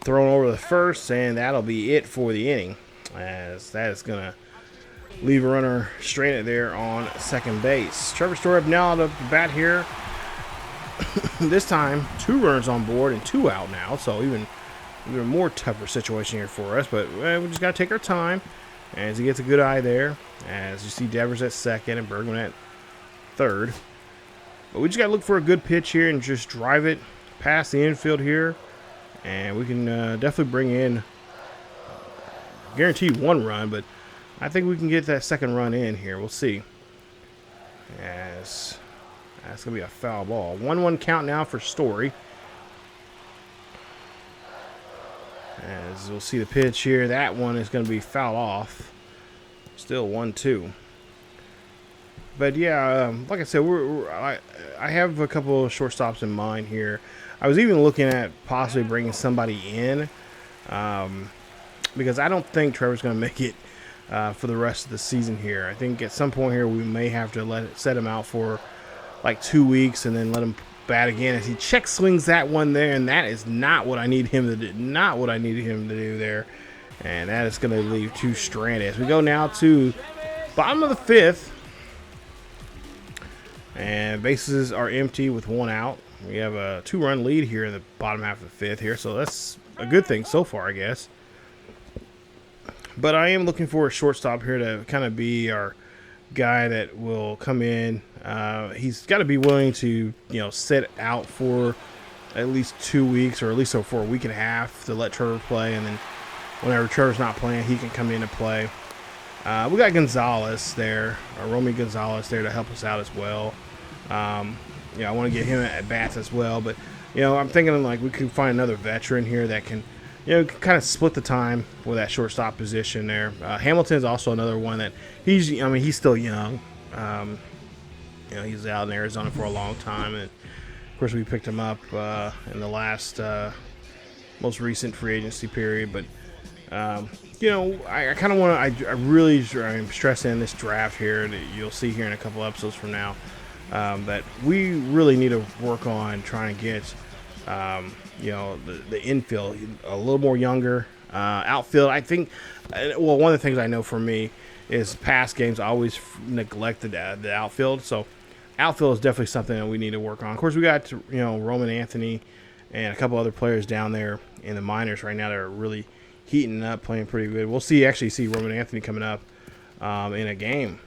thrown over the first, and that'll be it for the inning, as that is going to leave a runner stranded there on second base. Trevor Story up now to bat here. This time 2 runners on board and 2 out now, so even more tougher situation here for us, but we just got to take our time as he gets a good eye there, as you see Devers at second and Bergman at third. But we just got to look for a good pitch here and just drive it past the infield here. And we can definitely bring in guaranteed 1 run, but I think we can get that second run in here. We'll see. As that's going to be a foul ball. 1-1 count now for Story. As we'll see the pitch here. That one is going to be fouled off. Still 1-2. But yeah, like I said, I have a couple of shortstops in mind here. I was even looking at possibly bringing somebody in, because I don't think Trevor's going to make it for the rest of the season here. I think at some point here we may have to set him out for like 2 weeks and then let him bat again, as he check swings that one there, and that is not what I need him to do. Not what I needed him to do there, and that is going to leave 2 stranded. As we go now to bottom of the 5th. And bases are empty with 1 out. We have a 2-run lead here in the bottom half of the 5th here, so that's a good thing so far, I guess. But I am looking for a shortstop here to kind of be our guy that will come in. He's got to be willing to, sit out for at least 2 weeks, or at least for a week and a half to let Trevor play, and then whenever Trevor's not playing, he can come in and play. We got Gonzalez there, Romy Gonzalez there to help us out as well. I want to get him at bats as well, but I'm thinking like we could find another veteran here that can, kind of split the time with that shortstop position there. Hamilton's also another one that he's still young. He's out in Arizona for a long time, and of course we picked him up in the last most recent free agency period, but. I kind of want to. I'm stressing in this draft here that you'll see here in a couple episodes from now that we really need to work on trying to get, the infield a little more younger. Outfield, I think. One of the things I know for me is past games I always neglected the outfield. So outfield is definitely something that we need to work on. Of course, we got Roman Anthony and a couple other players down there in the minors right now that are really heating up, playing pretty good. We'll see Roman Anthony coming up in a game.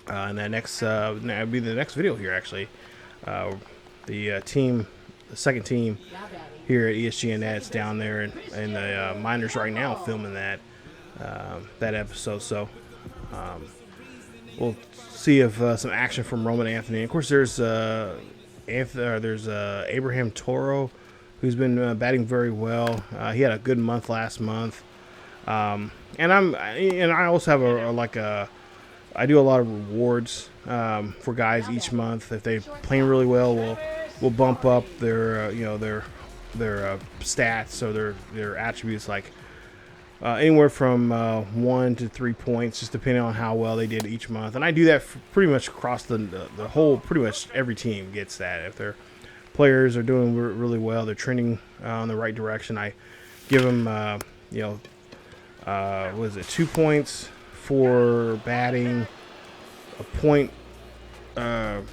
And that next, that'll be the next video here, actually. The second team here at ESGNet is down there in the minors right now filming that episode. So we'll see if some action from Roman Anthony. Of course, there's Abraham Toro, who's been batting very well. He had a good month last month. And I also have I do a lot of rewards for guys each month. If they playing really well, we'll bump up their stats or their attributes, like anywhere from 1 to 3 points, just depending on how well they did each month. And I do that for pretty much across the whole. Pretty much every team gets that. If their players are doing really well, they're trending in the right direction, I give them what is it, 2 points for batting, a point, and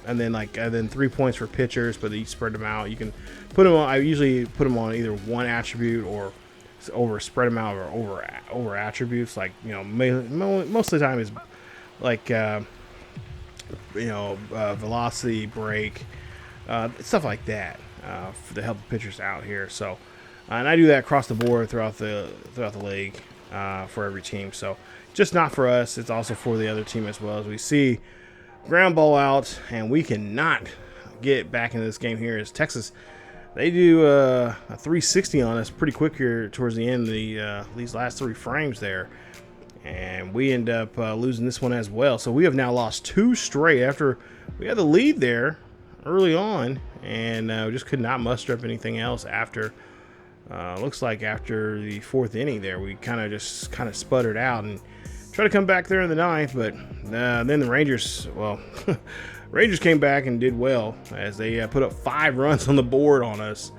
then 3 points for pitchers, but you spread them out. You can put them on. I usually put them on either one attribute or spread them out, or over attributes. Like, most of the time is like velocity, break, stuff like that, to help the pitchers out here. So, and I do that across the board throughout the league for every team. So, just not for us, it's also for the other team as well. As we see ground ball out, and we cannot get back into this game here. As Texas, they do a 360 on us pretty quick here towards the end of these last 3 frames there. And we end up losing this one as well. So we have now lost 2 straight after we had the lead there early on, and we just could not muster up anything else after. Looks like after the 4th inning there, we kind of sputtered out and tried to come back there in the 9th, but then the Rangers, Rangers came back and did well as they put up 5 runs on the board on us,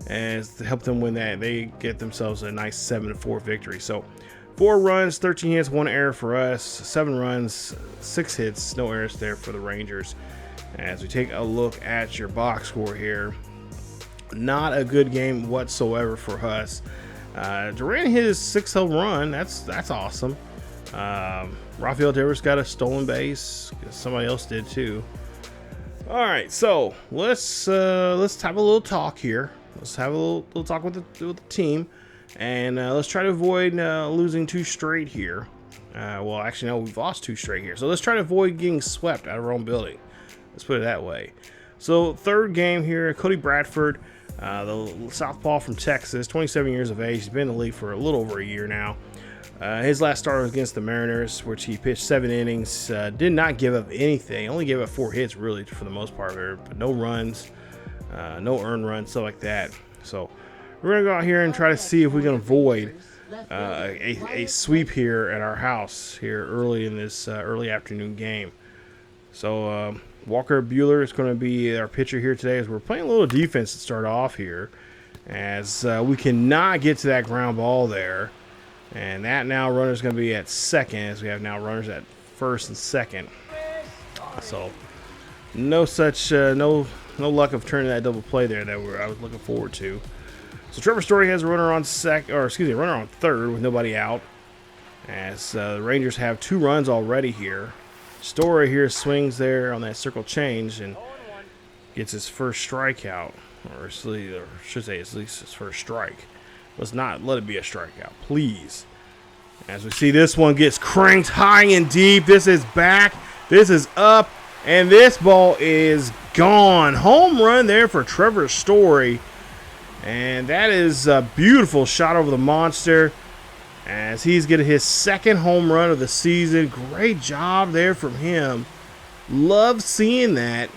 as to help them win that. They get themselves a nice 7-4 victory. So 4 runs, 13 hits, 1 error for us, 7 runs, 6 hits, no errors there for the Rangers. As we take a look at your box score here, not a good game whatsoever for us. Duran hit his 6th home run. That's awesome. Rafael got a stolen base. Somebody else did too. All right, so let's have a little talk here. Let's have a little talk with the team, and let's try to avoid losing 2 straight here. Well, actually, no, we've lost 2 straight here. So let's try to avoid getting swept out of our own building. Let's put it that way. So 3rd game here, Cody Bradford, the southpaw from Texas, 27 years of age. He's been in the league for a little over a year now. His last start was against the Mariners, which he pitched 7 innings, did not give up anything, only gave up 4 hits really for the most part there, but no runs, no earned runs, stuff like that. So we're going to go out here and try to see if we can avoid a sweep here at our house here early in this early afternoon game. So Walker Buehler is going to be our pitcher here today, as we're playing a little defense to start off here, as we cannot get to that ground ball there. And that now runner is going to be at second, as we have now runners at first and second. So no luck of turning that double play there that I was looking forward to. So Trevor Story has a runner on runner on third with nobody out, as the Rangers have 2 runs already here. Story here swings there on that circle change and gets his first strikeout, or should say at least his first strike. Let's not let it be a strikeout, please. As we see, this one gets cranked high and deep. This is back. This is up. And this ball is gone. Home run there for Trevor Story. And that is a beautiful shot over the monster, as he's getting his 2nd home run of the season. Great job there from him. Love seeing that.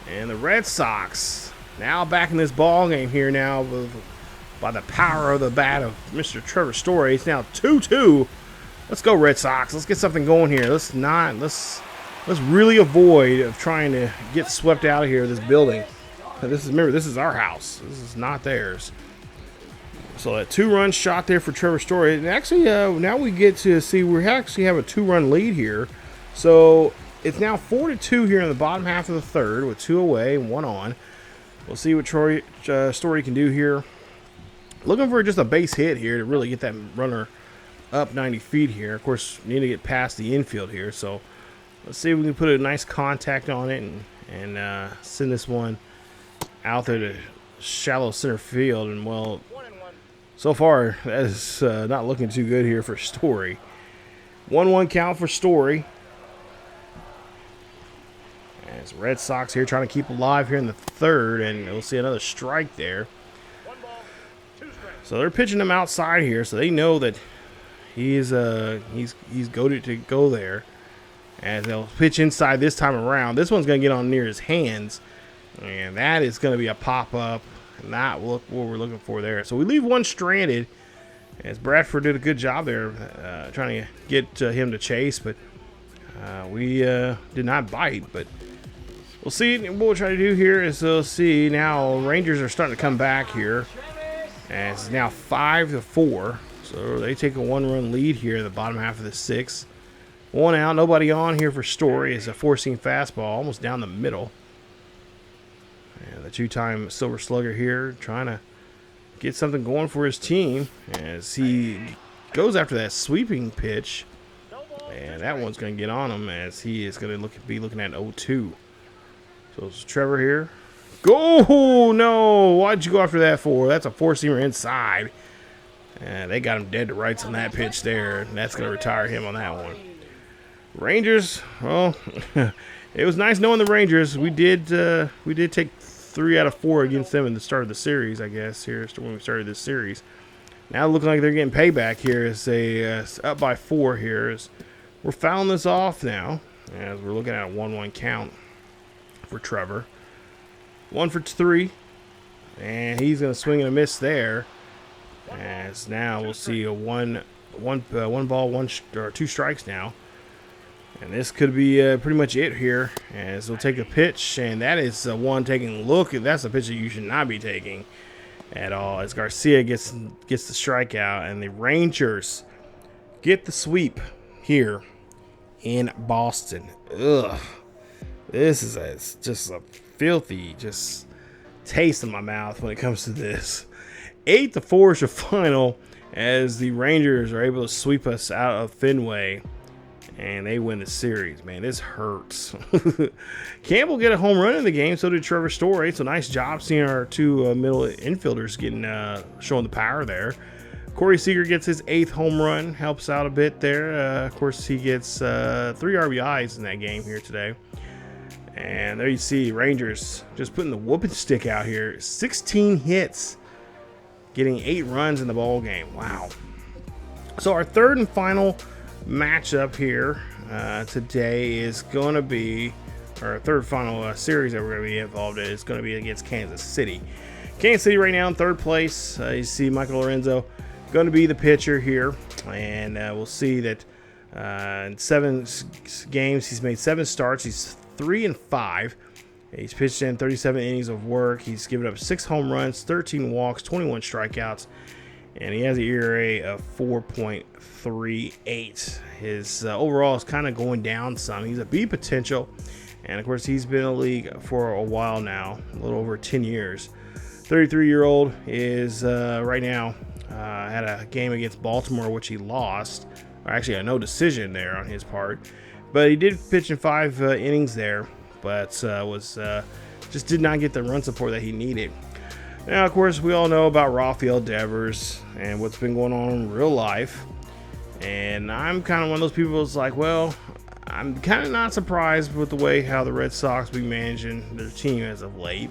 And the Red Sox now back in this ball game here now by the power of the bat of Mr. Trevor Story. It's now 2-2. Let's go Red Sox. Let's get something going here. Let's really avoid of trying to get swept out of here of this building. Remember, this is our house. This is not theirs. So that 2-run shot there for Trevor Story. And actually, now we get to see we actually have a 2-run lead here. So it's now 4-2 here in the bottom half of the 3rd with 2 away and 1 on. We'll see what Story can do here. Looking for just a base hit here to really get that runner up 90 feet here. Of course, we need to get past the infield here. So let's see if we can put a nice contact on it and send this one out there to shallow center field. And, well, so far that is not looking too good here for Story. 1-1 count for Story. As Red Sox here trying to keep alive here in the 3rd, and we'll see another strike there. So they're pitching him outside here, so they know that he's goaded to go there. And they'll pitch inside this time around. This one's going to get on near his hands, And that is going to be a pop-up. Not what we're looking for there. So we leave one stranded. As Bradford did a good job there trying to get him to chase. But we did not bite. But we'll see. What we'll try to do here is we'll see. Now Rangers are starting to come back here. And it's now 5-4. So they take a 1-run lead here in the bottom half of the 6th. 1 out. Nobody on here for Story. It's a 4-seam fastball almost down the middle. And the 2-time Silver Slugger here trying to get something going for his team as he goes after that sweeping pitch. And that one's going to get on him as he is going to be looking at 0-2. So it's Trevor here. Go! No! Why'd you go after that for? That's a 4-seamer inside. And they got him dead to rights on that pitch there. And that's going to retire him on that one. Rangers, well, it was nice knowing the Rangers. We did take 3 out of 4 against them in the start of the series, I guess, here when we started this series. Now looking like they're getting payback here as they up by 4 here. As we're fouling this off now as we're looking at a 1-1 count for Trevor. 1 for 3, and he's going to swing and a miss there. As now we'll see a one ball, 2 strikes now. And this could be pretty much it here as we'll take a pitch. And that is one taking a look. That's a pitch that you should not be taking at all. As Garcia gets the strikeout. And the Rangers get the sweep here in Boston. Ugh. This is just a filthy taste in my mouth when it comes to this. 8-4 is your final as the Rangers are able to sweep us out of Fenway. And they win the series. Man, this hurts. Campbell get a home run in the game. So did Trevor Story. So nice job seeing our 2 middle infielders getting showing the power there. Corey Seager gets his 8th home run. Helps out a bit there. Of course, he gets 3 RBIs in that game here today. And there you see Rangers just putting the whooping stick out here. 16 hits. Getting 8 runs in the ball game. Wow. So our third and final matchup here today is going to be our third final series that we're going to be involved in. It's going to be against Kansas City. Kansas City right now in 3rd place. You see Michael Lorenzo going to be the pitcher here, and we'll see that in 7 games he's made 7 starts. He's 3-5. He's pitched in 37 innings of work. He's given up 6 home runs, 13 walks, 21 strikeouts. And he has an ERA of 4.38. His overall is kind of going down some. He's a B potential. And, of course, he's been in the league for a while now, a little over 10 years. 33-year-old is right now had a game against Baltimore, which he lost. Or actually, a no decision there on his part. But he did pitch in 5 innings there, but just did not get the run support that he needed. Now, of course, we all know about Rafael Devers and what's been going on in real life. And I'm kind of one of those people that's like, well, I'm kind of not surprised with the way how the Red Sox be managing their team as of late.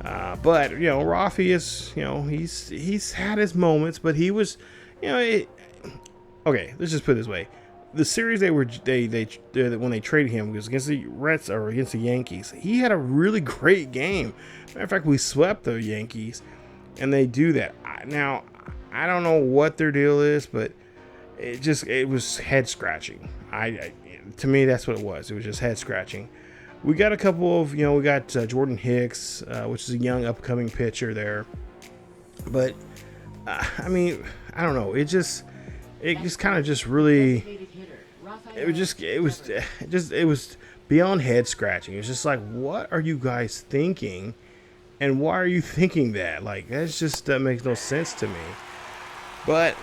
But, Rafi is, he's had his moments, but he was, okay, let's just put it this way. The series when they traded him was against the Reds or against the Yankees. He had a really great game. Matter of fact, we swept the Yankees, and they do that. Now, I don't know what their deal is, but it was head scratching. To me, that's what it was. It was just head scratching. We got a couple of, we got Jordan Hicks, which is a young upcoming pitcher there. But I don't know. It just kind of just really. It was beyond head scratching. It's just like, what are you guys thinking, and why are you thinking that? Like, that's just makes no sense to me. But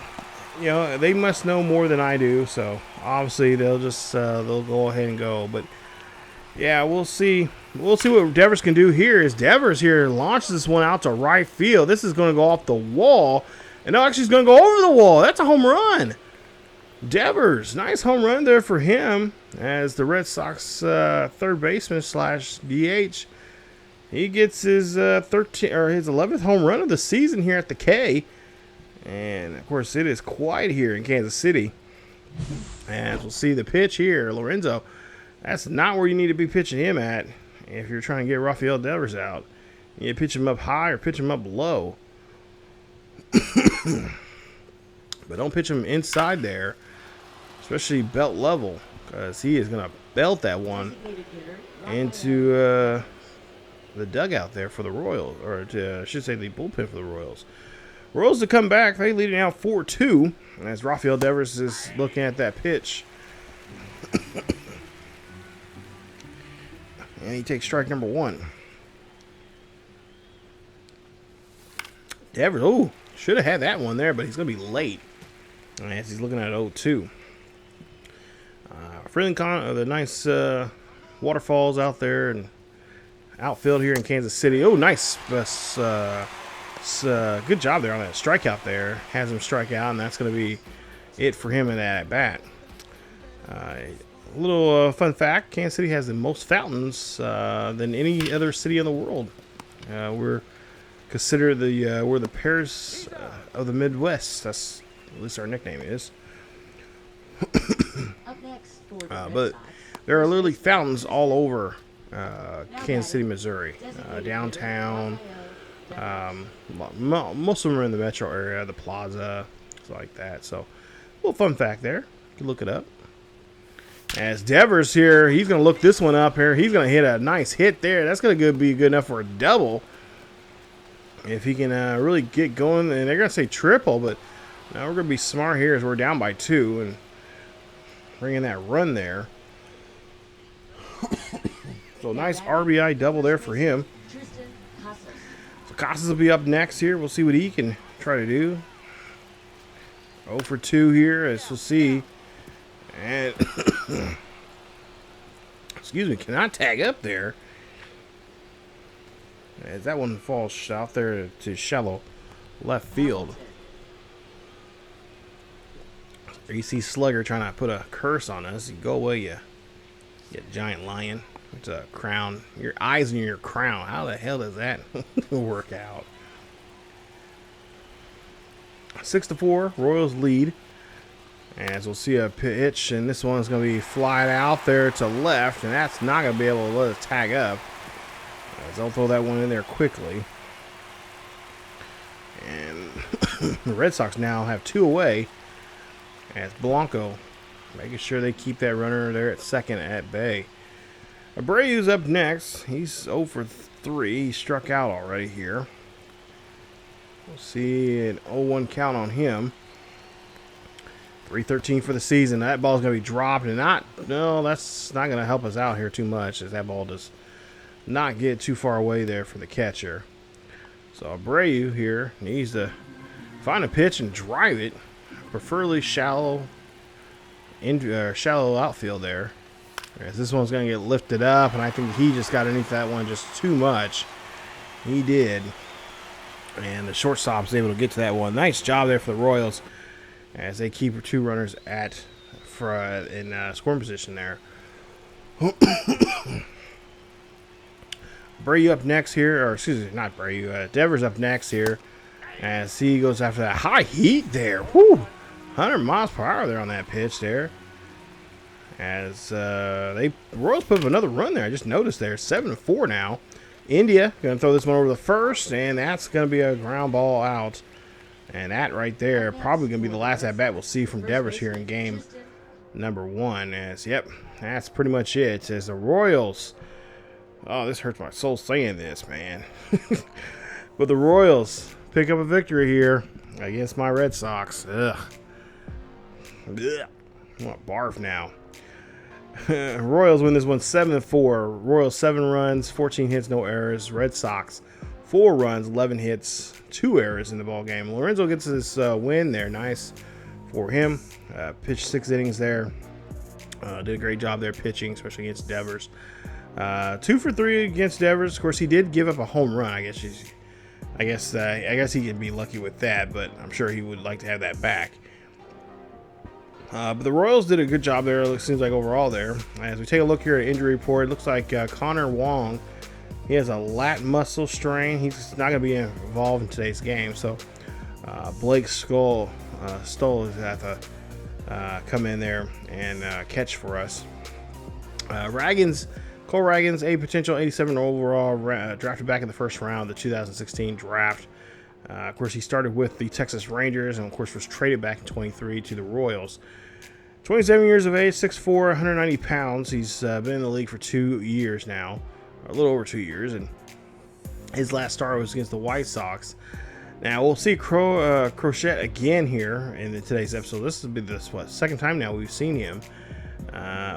they must know more than I do, so obviously they'll just they'll go ahead and go. But yeah, we'll see. We'll see what Devers can do here. As Devers here launches this one out to right field, this is going to go off the wall, and no, actually, it's going to go over the wall. That's a home run. Devers, nice home run there for him as the Red Sox third baseman / DH. He gets his 11th home run of the season here at the K. And, of course, it is quiet here in Kansas City. As we'll see the pitch here, Lorenzo. That's not where you need to be pitching him at. if you're trying to get Rafael Devers out. You pitch him up high or pitch him up low. But don't pitch him inside there, especially belt level, because he is going to belt that one into the dugout there for the Royals, or I should say the bullpen for the Royals. Royals to come back, they leading out 4-2 as Rafael Devers is looking at that pitch. And he takes strike number 1. Devers, oh, should have had that one there, but he's going to be late as he's looking at 0-2. The nice waterfalls out there and outfield here in Kansas City. Oh, nice. Good job there on that strikeout there. Has him strike out, and that's going to be it for him in that at bat. A little fun fact, Kansas City has the most fountains than any other city in the world. We're considered we're the Paris of the Midwest. That's at least our nickname is. But there are literally fountains all over Kansas City, Missouri, downtown. Most of them are in the metro area, the plaza, stuff like that. So, a little fun fact there. You can look it up. As Devers here, he's going to look this one up here. He's going to hit a nice hit there. That's going to be good enough for a double. If he can really get going, and they're going to say triple, but now we're going to be smart here as we're down by 2 and bringing that run there. So nice RBI double there for him. So Casas will be up next here. We'll see what he can try to do. 0 for 2 here, as we'll see. And excuse me, cannot tag up there. As that one falls out there to shallow left field. You see Slugger trying to put a curse on us. You go away, you giant lion. It's a crown. Your eyes in your crown. How the hell does that work out? 6-4, Royals lead. As we'll see a pitch, and this one's going to be flying out there to left, and that's not going to be able to let us tag up. As they'll throw that one in there quickly. And the Red Sox now have 2 away. As Blanco making sure they keep that runner there at second at bay. Abreu's up next. He's 0 for 3. He struck out already here. We'll see an 0-1 count on him. 3-13 for the season. That ball's going to be dropped, and that's not going to help us out here too much, as that ball does not get too far away there for the catcher. So Abreu here needs to find a pitch and drive it, preferably shallow outfield there. As this one's going to get lifted up, and I think he just got underneath that one just too much. He did. And the shortstop's able to get to that one. Nice job there for the Royals as they keep 2 runners in scoring position there. Abreu up next here, or excuse me, not Abreu. Devers up next here as he goes after that high heat there. Whoo! 100 miles per hour there on that pitch there. As Royals put up another run there. I just noticed there. 7-4 now. India going to throw this one over the first, and that's going to be a ground ball out. And that right there probably going to be the last at bat we'll see from Devers here in game number 1. As that's pretty much it. As the Royals, oh, this hurts my soul saying this, man. But the Royals pick up a victory here against my Red Sox. Ugh. I want to barf now. Royals win this one 7-4. Royals 7 runs, 14 hits, no errors. Red Sox 4 runs, 11 hits, 2 errors in the ball game. Lorenzo gets this win there. Nice for him. Pitched 6 innings there. Did a great job there pitching, especially against Devers. 2 for 3 against Devers. Of course, he did give up a home run. I guess he could be lucky with that, but I'm sure he would like to have that back. But the Royals did a good job there, it seems like, overall there. As we take a look here at injury report, it looks like Connor Wong, he has a lat muscle strain. He's not going to be involved in today's game. So Blake Stoll is going to have to come in there and catch for us. Raggins Cole Ragans, a potential 87 overall, drafted back in the first round of the 2016 draft. Of course, he started with the Texas Rangers and, of course, was traded back in 23 to the Royals. 27 years of age, 6'4", 190 pounds. He's been in the league for 2 years now, or a little over 2 years, and his last start was against the White Sox. Now, we'll see Crochet again here in today's episode. This will be the second time now we've seen him.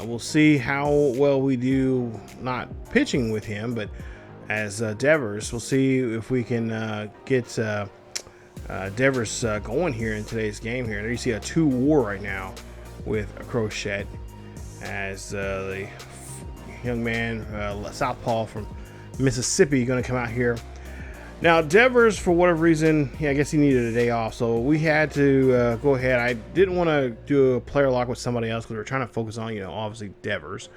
We'll see how well we do, not pitching with him, but as Devers. We'll see if we can get Devers going here in today's game here. There you see a 2 WAR right now with a Crochet as the young man, southpaw from Mississippi, going to come out here. Now, Devers, for whatever reason, I guess he needed a day off, so we had to go ahead. I didn't want to do a player lock with somebody else because we were trying to focus on, obviously Devers.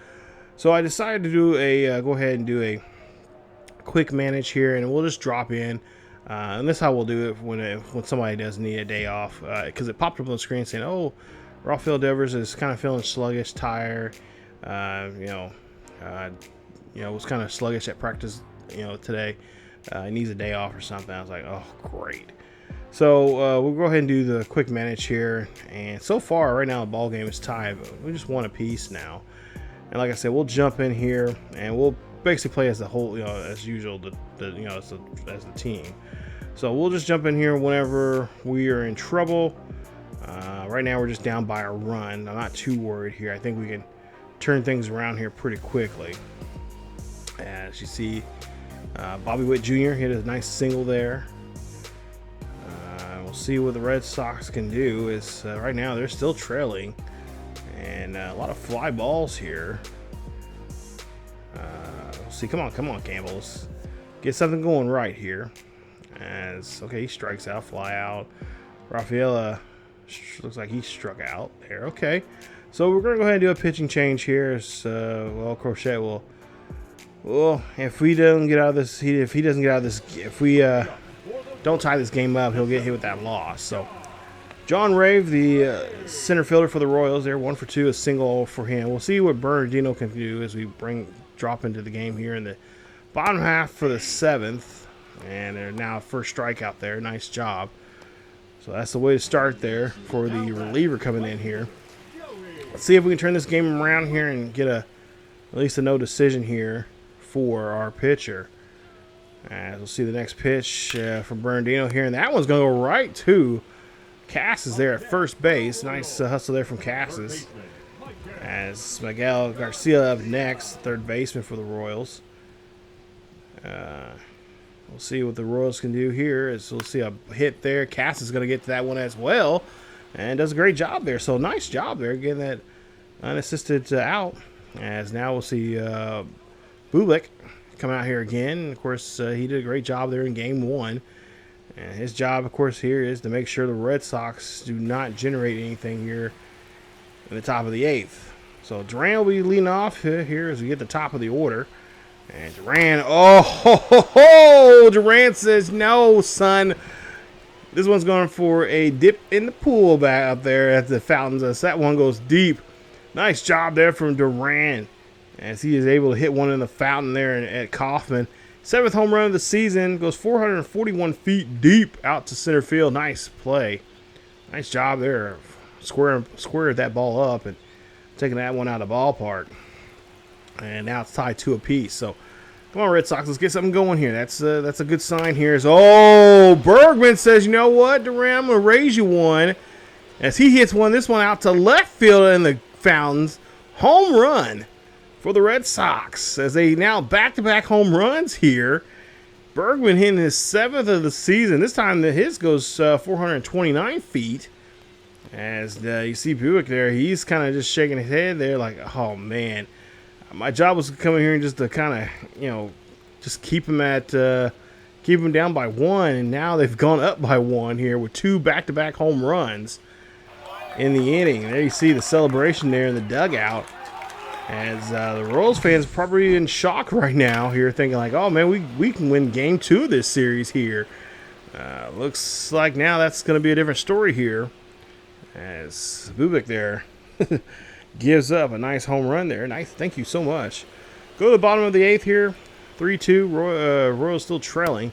So I decided to do go ahead and do a quick manage here, and we'll just drop in. And this is how we'll do it when somebody does need a day off, because it popped up on the screen saying, "Oh, Rafael Devers is kind of feeling sluggish, tired. Was kind of sluggish at practice, today. He needs a day off or something." I was like, "Oh, great." So we'll go ahead and do the quick manage here. And so far, right now, the ball game is tied. But we just won a piece now. And like I said, we'll jump in here and we'll basically play as the whole, as usual, as the team. So we'll just jump in here whenever we are in trouble. Right now, we're just down by a run. I'm not too worried here. I think we can turn things around here pretty quickly. As you see, Bobby Witt Jr. hit a nice single there. We'll see what the Red Sox can do. Right now they're still trailing, and a lot of fly balls here. We'll see. Come on, Campbell. Let's get something going right here. Okay, he strikes out, fly out. Rafael looks like he struck out there. Okay, so we're gonna go ahead and do a pitching change here. Crochet will. Well, if we don't get out of this, if we don't tie this game up, he'll get hit with that loss. So, John Rave, the center fielder for the Royals, there 1 for 2, a single for him. We'll see what Bernardino can do as we drop into the game here in the bottom half for the 7th, and they're now first strikeout there. Nice job. So that's the way to start there for the reliever coming in here. Let's see if we can turn this game around here and get at least a no decision here for our pitcher. As we'll see the next pitch from Bernardino here, and that one's going to go right to Casas there at first base. Nice hustle there from Casas. As Miguel Garcia up next, third baseman for the Royals. We'll see what the Royals can do here. We'll see a hit there. Casas is going to get to that one as well, and does a great job there. So nice job there, getting that unassisted out. As now we'll see Buehler come out here again. Of course, he did a great job there in game 1. And his job, of course, here is to make sure the Red Sox do not generate anything here in the top of the 8th. So Duran will be leading off here as we get the top of the order. And Duran, Duran says, "No, son. This one's going for a dip in the pool back up there at the fountains." That one goes deep. Nice job there from Duran, as he is able to hit one in the fountain there at Kauffman. 7th home run of the season, goes 441 feet deep out to center field. Nice play. Nice job there. Squared that ball up and taking that one out of the ballpark. And now it's tied 2 apiece. So, come on, Red Sox. Let's get something going here. That's a good sign here. Bergman says, "You know what, Duran, I'm going to raise you one." As he hits this one out to left field in the fountains. Home run for the Red Sox as they now back-to-back home runs here. Bergman hitting his 7th of the season. This time his goes 429 feet. As you see Buick there, he's kind of just shaking his head there like, "Oh, man. My job was to come in here and just to kind of, just keep him down by 1. And now they've gone up by 1 here with 2 back-to-back home runs in the inning." There you see the celebration there in the dugout. As the Royals fans probably in shock right now here, thinking like, "Oh, man, we can win game 2 of this series here." Looks like now that's going to be a different story here. As Bubic there gives up a nice home run there. Nice, thank you so much. Go to the bottom of the 8th here. 3-2. Royals still trailing.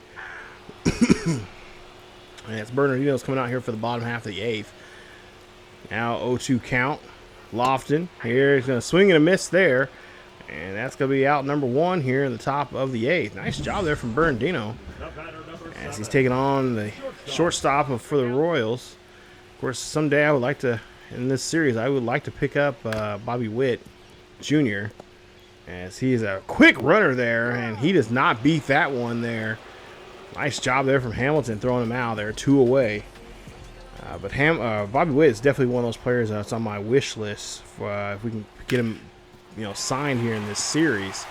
And it's Bernardino's coming out here for the bottom half of the 8th. Now 0-2 count. Lofton here is going to swing and a miss there. And that's going to be out number 1 here in the top of the 8th. Nice job there from Bernardino as he's taking on the shortstop for the Royals. Of course, someday I would like to, in this series, I would like to pick up Bobby Witt Jr. as he is a quick runner there, and he does not beat that one there. Nice job there from Hamilton throwing him out there, 2 away. But Bobby Witt is definitely one of those players that's on my wish list for, if we can get him, signed here in this series.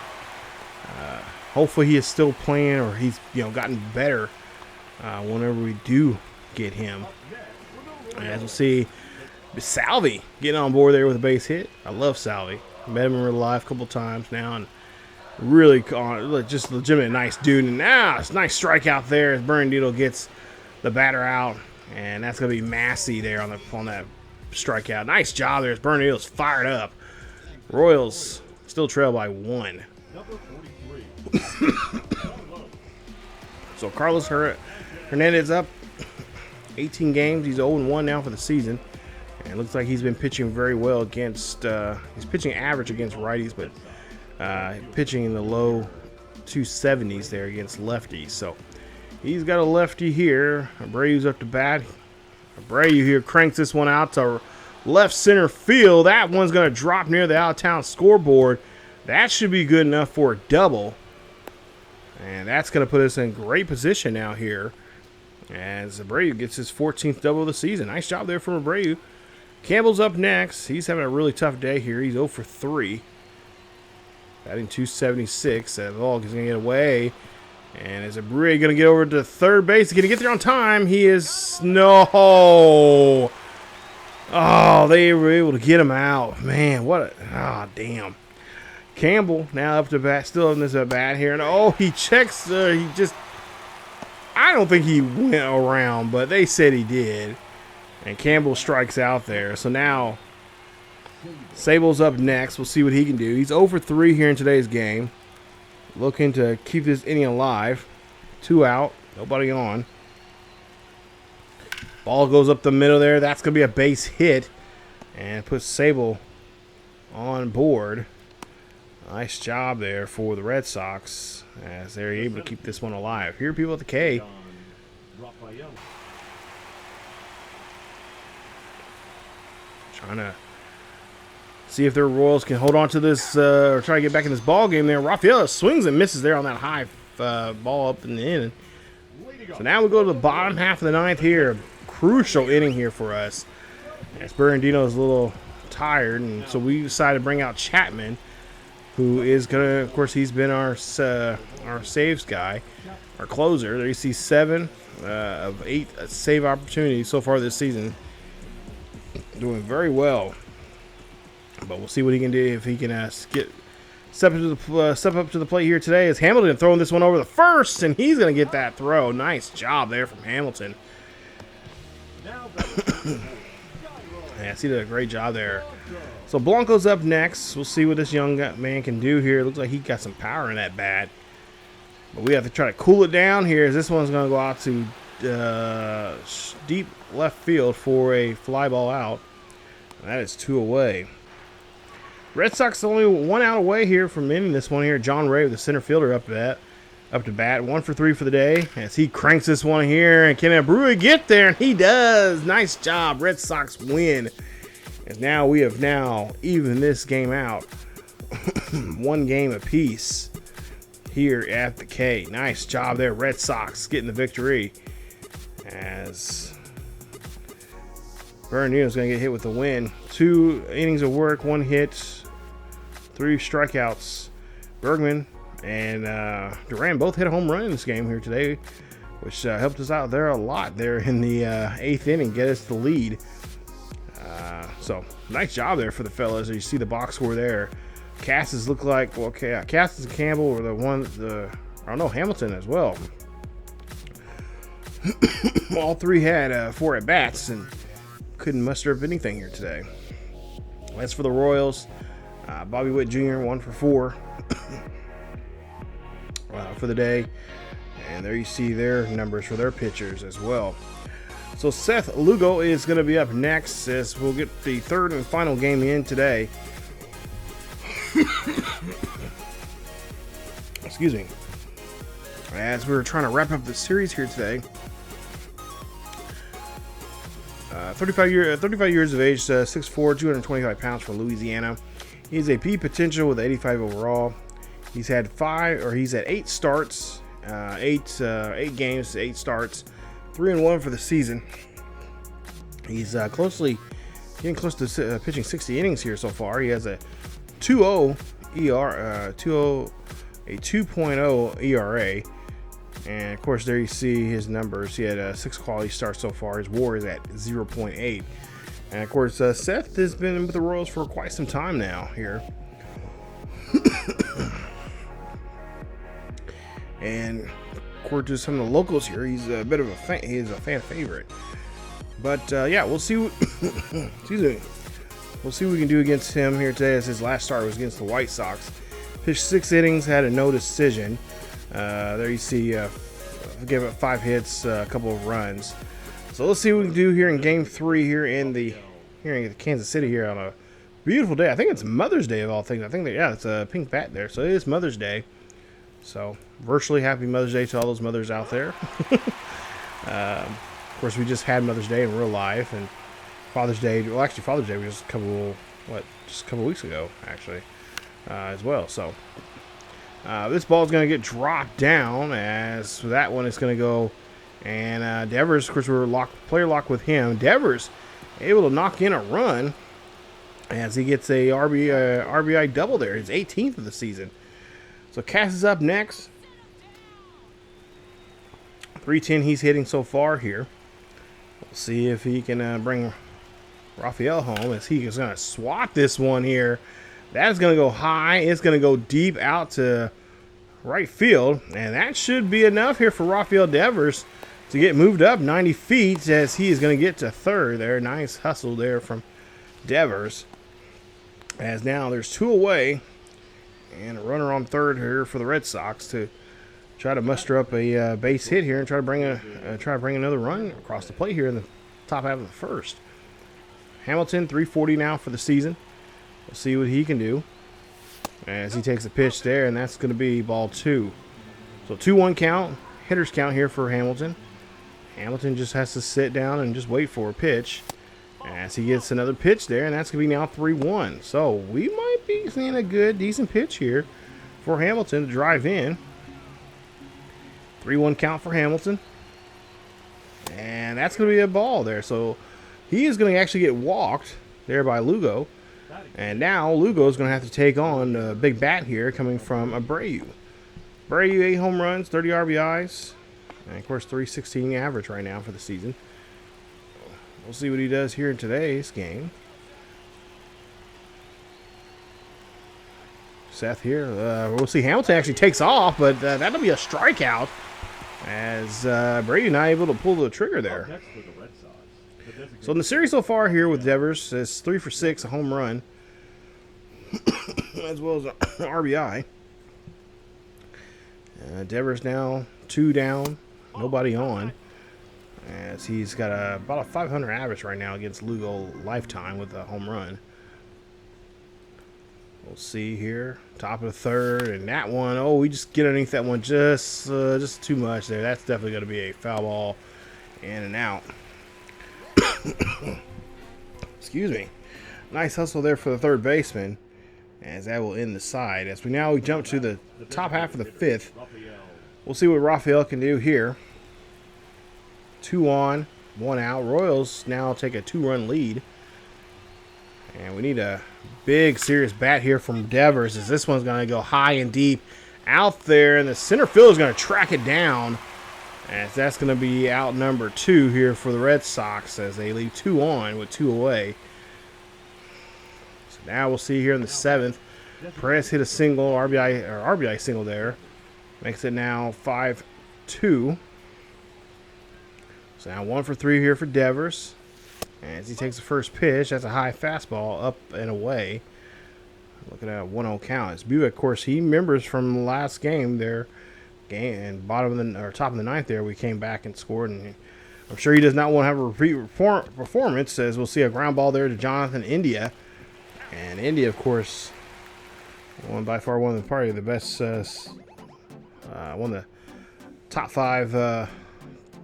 Hopefully he is still playing, or he's gotten better whenever we do get him. As we'll see, Salvi getting on board there with a base hit. I love Salvi. Met him in real life a couple times now, and really just legitimate nice dude. And now it's a nice strikeout there as Bernardino gets the batter out, and that's gonna be Massey there on that strikeout. Nice job there as Bernardino's fired up. Royals still trail by 1. So Carlos Hernandez up 18 games. He's 0-1 now for the season. And it looks like he's been pitching very well against, he's pitching average against righties, but pitching in the low 270s there against lefties. So he's got a lefty here. Abreu's up to bat. Abreu here cranks this one out to left center field. That one's going to drop near the out-of-town scoreboard. That should be good enough for a double. And that's going to put us in great position now here as Abreu gets his 14th double of the season. Nice job there from Abreu. Campbell's up next. He's having a really tough day here. He's 0 for 3. Batting 276. That ball is going to get away. And is Abreu going to get over to third base? He's going to get there on time. He is... No! Oh, they were able to get him out. Man, what a... Oh, damn. Campbell now up to bat. Still in this bat here. And oh, he checks... he just... I don't think he went around, but they said he did. And Campbell strikes out there. So now Sable's up next. We'll see what he can do. He's 0 for 3 here in today's game. Looking to keep this inning alive. 2 out. Nobody on. Ball goes up the middle there. That's going to be a base hit. And puts Sable on board. Nice job there for the Red Sox as they're able to keep this one alive. Here are people at the K. Rafael. Trying to see if their Royals can hold on to this or try to get back in this ball game there. Rafael swings and misses there on that high ball up in the inning. So now we go to the bottom half of the 9th here. Crucial inning here for us. As Bernardino is a little tired, and so we decided to bring out Chapman, who is going to, of course, he's been our saves guy, our closer. There you see 7 of 8 save opportunities so far this season. Doing very well. But we'll see what he can do if he can step up to the plate here today. As Hamilton throwing this one over the first, and he's going to get that throw. Nice job there from Hamilton. Yeah, he did a great job there. So Blanco's up next. We'll see what this young man can do here. Looks like he got some power in that bat. But we have to try to cool it down here, as this one's going to go out to deep left field for a fly ball out. And that is 2 away. Red Sox only 1 out away here from ending this one here. John Ray, the center fielder, up to bat. 1 for 3 for the day as he cranks this one here. And can Abreu get there? And he does. Nice job. Red Sox win. As now we have evened this game out. 1 game apiece here at the K. Nice job there. Red Sox getting the victory. As Bernardino's going to get hit with the win. 2 innings of work, 1 hit, 3 strikeouts. Bergman and Duran both hit a home run in this game here today, which helped us out there a lot there in the 8th inning, get us the lead. So nice job there for the fellas. You see the box score there. Cassis look like, well, okay, Cassis and Campbell were Hamilton as well. All 3 had 4 at bats and couldn't muster up anything here today. As for the Royals, Bobby Witt Jr. 1 for 4. for the day. And there you see their numbers for their pitchers as well. So Seth Lugo is going to be up next as we'll get the third and final game in today. Excuse me. As we're trying to wrap up the series here today. 35 years of age, 6'4", 225 pounds from Louisiana. He's a P potential with 85 overall. He's had 8 starts, 8 games, 8 starts, 3-1 for the season. He's getting close to pitching 60 innings here so far. He has a 2.0 ER, 2.0 ERA. And of course, there you see his numbers. He had 6 quality starts so far. His WAR is at 0.8. And of course, Seth has been with the Royals for quite some time now here. And according to some of the locals here, he's a bit of a fan. He is a fan favorite. But yeah, we'll see. Excuse me. We'll see what we can do against him here today. As his last start was against the White Sox. Pitched 6 innings, had a no decision. There you see, gave up 5 hits, a couple of runs. So let's see what we can do here in Game 3 here in Kansas City here on a beautiful day. I think it's Mother's Day of all things. I think it's a pink bat there, so it is Mother's Day. So virtually happy Mother's Day to all those mothers out there. Of course, we just had Mother's Day in real life, and Father's Day. Well, actually, Father's Day was just a couple weeks ago, actually, as well. So. This ball is going to get dropped down as that one is going to go. And Devers, of course, we're player lock with him. Devers able to knock in a run as he gets a RBI double there. His 18th of the season. So Cass is up next. 310 he's hitting so far here. We'll see if he can bring Rafael home as he is going to swat this one here. That is going to go high. It's going to go deep out to right field. And that should be enough here for Rafael Devers to get moved up 90 feet as he is going to get to third there. Nice hustle there from Devers. As now there's 2 away. And a runner on third here for the Red Sox to try to muster up a base hit here and try to bring another run across the plate here in the top half of the first. Hamilton, 340 now for the season. We'll see what he can do as he takes a pitch there, and that's going to be ball 2. So 2-1 count, hitter's count here for Hamilton. Hamilton just has to sit down and just wait for a pitch as he gets another pitch there, and that's going to be now 3-1. So we might be seeing a good, decent pitch here for Hamilton to drive in. 3-1 count for Hamilton. And that's going to be a ball there. So he is going to actually get walked there by Lugo. And now Lugo is going to have to take on a big bat here coming from Abreu. Abreu, 8 home runs, 30 RBIs. And, of course, 316 average right now for the season. We'll see what he does here in today's game. Seth here. We'll see Hamilton actually takes off, but that'll be a strikeout as Abreu not able to pull the trigger there. So in the series so far here with Devers, it's 3 for 6, a home run, as well as an RBI. Devers now 2 down, nobody on, as he's got about a 500 average right now against Lugo lifetime with a home run. We'll see here, top of the third, and that one, oh, we just get underneath that one just too much there. That's definitely going to be a foul ball, in and out. Excuse me. Nice hustle there for the third baseman, as that will end the side. As we jump to the top half of the 5th. We'll see what Rafael can do here. 2 on, 1 out. Royals now take a 2-run lead. And we need a big, serious bat here from Devers, as this one's going to go high and deep out there. And the center field is going to track it down, as that's going to be out number 2 here for the Red Sox as they leave 2 on with 2 away. So now we'll see here in the 7th. Perez hit a single, RBI single there. Makes it now 5-2. So now 1 for 3 here for Devers. As he takes the first pitch, that's a high fastball up and away. Looking at a 1-0 count. It's Buehler, of course, he remembers from the last game there, and bottom of the or top of the ninth there, we came back and scored, and I'm sure he does not want to have a repeat performance, as we'll see a ground ball there to Jonathan India. And India, of course, by far one of probably the best, one of the top 5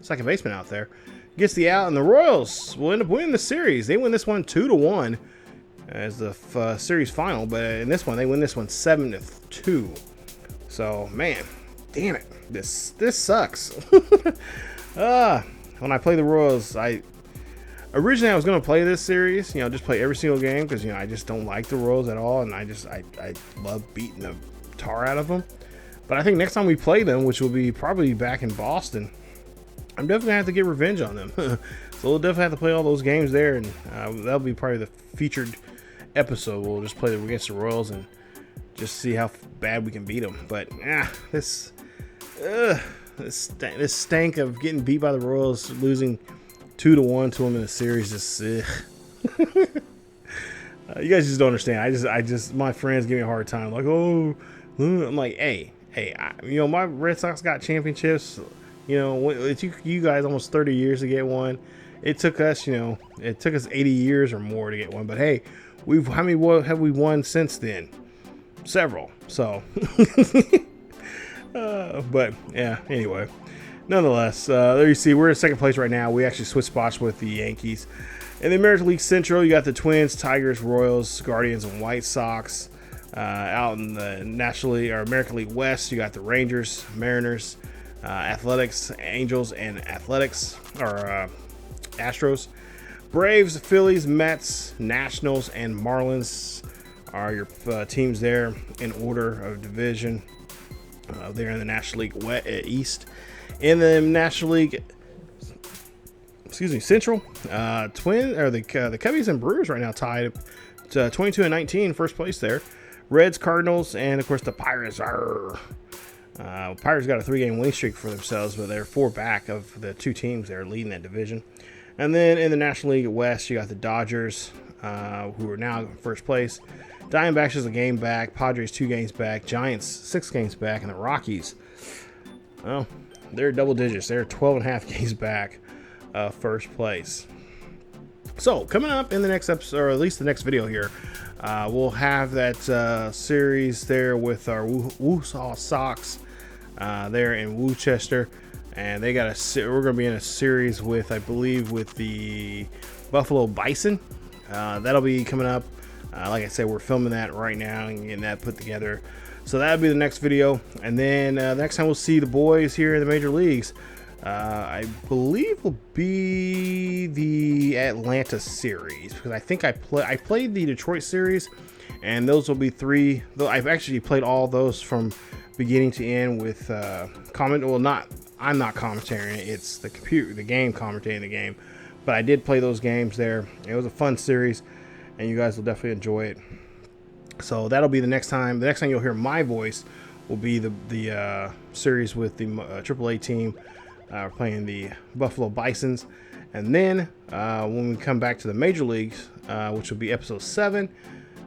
second baseman out there. Gets the out, and the Royals will end up winning the series. They win this one 2-1 as the series final, but in this one they win this one 7-2. So man, damn it, this sucks. When I play the Royals, originally I was going to play this series, just play every single game, because I just don't like the Royals at all, and I love beating the tar out of them. But I think next time we play them, which will be probably back in Boston, I'm definitely gonna have to get revenge on them. So we'll definitely have to play all those games there, and that'll be probably the featured episode. We'll just play against the Royals and just see how bad we can beat them. But this stank of getting beat by the Royals, losing 2-1 to them in a series, you guys just don't understand. I just my friends give me a hard time, like, oh, I'm like, hey, my Red Sox got championships. It took you guys almost 30 years to get one. It took us, 80 years or more to get one. But hey, how many have we won since then? Several. So, but yeah. Anyway, nonetheless, there you see, we're in second place right now. We actually switched spots with the Yankees. In the American League Central, you got the Twins, Tigers, Royals, Guardians, and White Sox. Out in the American League West, you got the Rangers, Mariners, Athletics, Angels, and Astros. Braves, Phillies, Mets, Nationals, and Marlins are your teams there in order of division. They're in the National League East. In the National League, Central, the Cubbies and Brewers right now tied to 22-19, first place there. Reds, Cardinals, and of course the Pirates are. Pirates got a 3-game winning streak for themselves, but they're 4 back of the 2 teams that are leading that division. And then in the National League West, you got the Dodgers, who are now in first place. Diamondbacks is a game back. Padres 2 games back. Giants 6 games back. And the Rockies, well, they're double digits. They're 12.5 games back of first place. So coming up in the next episode, or at least the next video here, we'll have that series there with our Woosaw Sox there in Worcester, and we're going to be in a series with, I believe, with the Buffalo Bison. That'll be coming up. Like I said, we're filming that right now and getting that put together. So that'll be the next video, and then the next time we'll see the boys here in the major leagues, I believe will be the Atlanta series, because I think I played the Detroit series, and those will be 3. Though I've actually played all those from beginning to end with comment. Well, I'm not commentating. It's the game commentating the game, but I did play those games there. It was a fun series, and you guys will definitely enjoy it. So that'll be the next time. The next time you'll hear my voice will be the series with the AAA team. We're playing the Buffalo Bisons, and then when we come back to the major leagues, which will be episode 7,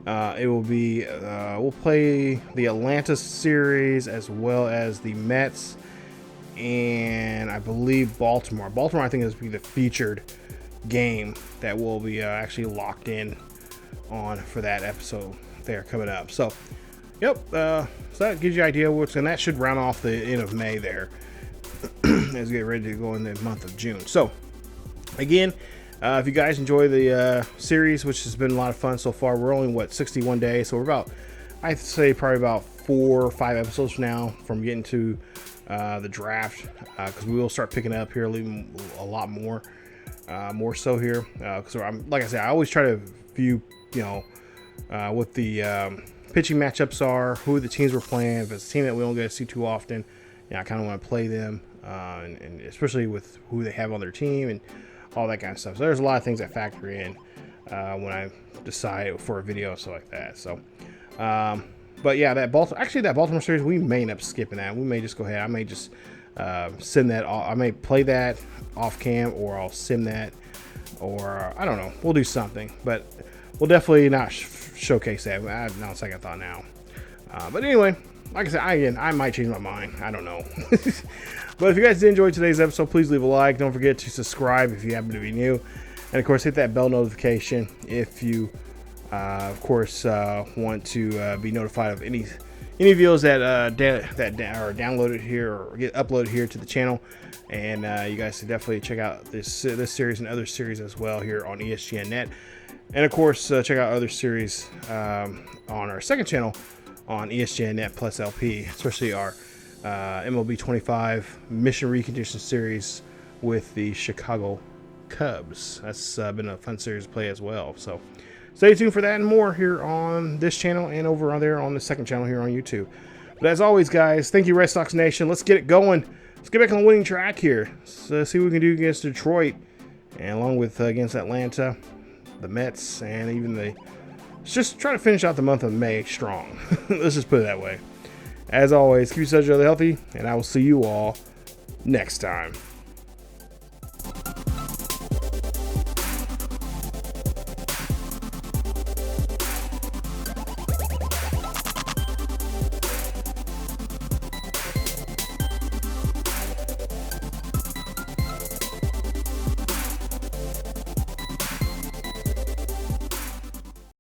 it will be we'll play the Atlanta series as well as the Mets, and I believe Baltimore. I think is be the featured game that will be actually locked in on for that episode there coming up. So, yep. So that gives you an idea what's, and that should round off the end of May there. As we get ready to go in the month of June. So again, if you guys enjoy the series, which has been a lot of fun so far, we're only 61 days, so we're about, I'd say probably about 4 or 5 episodes from now from getting to the draft, because we will start picking up here a lot more so here, because like I said, I always try to view what the pitching matchups are, who the teams we're playing. If it's a team that we don't get to see too often, I kind of want to play them, and especially with who they have on their team and all that kind of stuff. So there's a lot of things that factor in when I decide for a video and stuff like that. So, but yeah, that Baltimore series, we may end up skipping that. We may just go ahead. I may just send that. I may play that off cam, or I'll sim that, or I don't know. We'll do something, but we'll definitely not showcase that. Now second thought now. But anyway, like I said, I might change my mind. I don't know. But if you guys did enjoy today's episode, please leave a like. Don't forget to subscribe if you happen to be new. And of course, hit that bell notification if you, of course, want to be notified of any videos that are downloaded here or get uploaded here to the channel. And you guys should definitely check out this series and other series as well here on ESGNet. And of course, check out other series on our second channel on ESGNet Plus LP, especially our MLB 25 Mission Recondition series with the Chicago Cubs. That's been a fun series to play as well. So stay tuned for that and more here on this channel and over on there on the second channel here on YouTube. But as always, guys, thank you, Red Sox Nation. Let's get it going. Let's get back on the winning track here. So see what we can do against Detroit and along with against Atlanta, the Mets, and even let's just try to finish out the month of May strong. Let's just put it that way. As always, keep yourselves healthy, and I will see you all next time.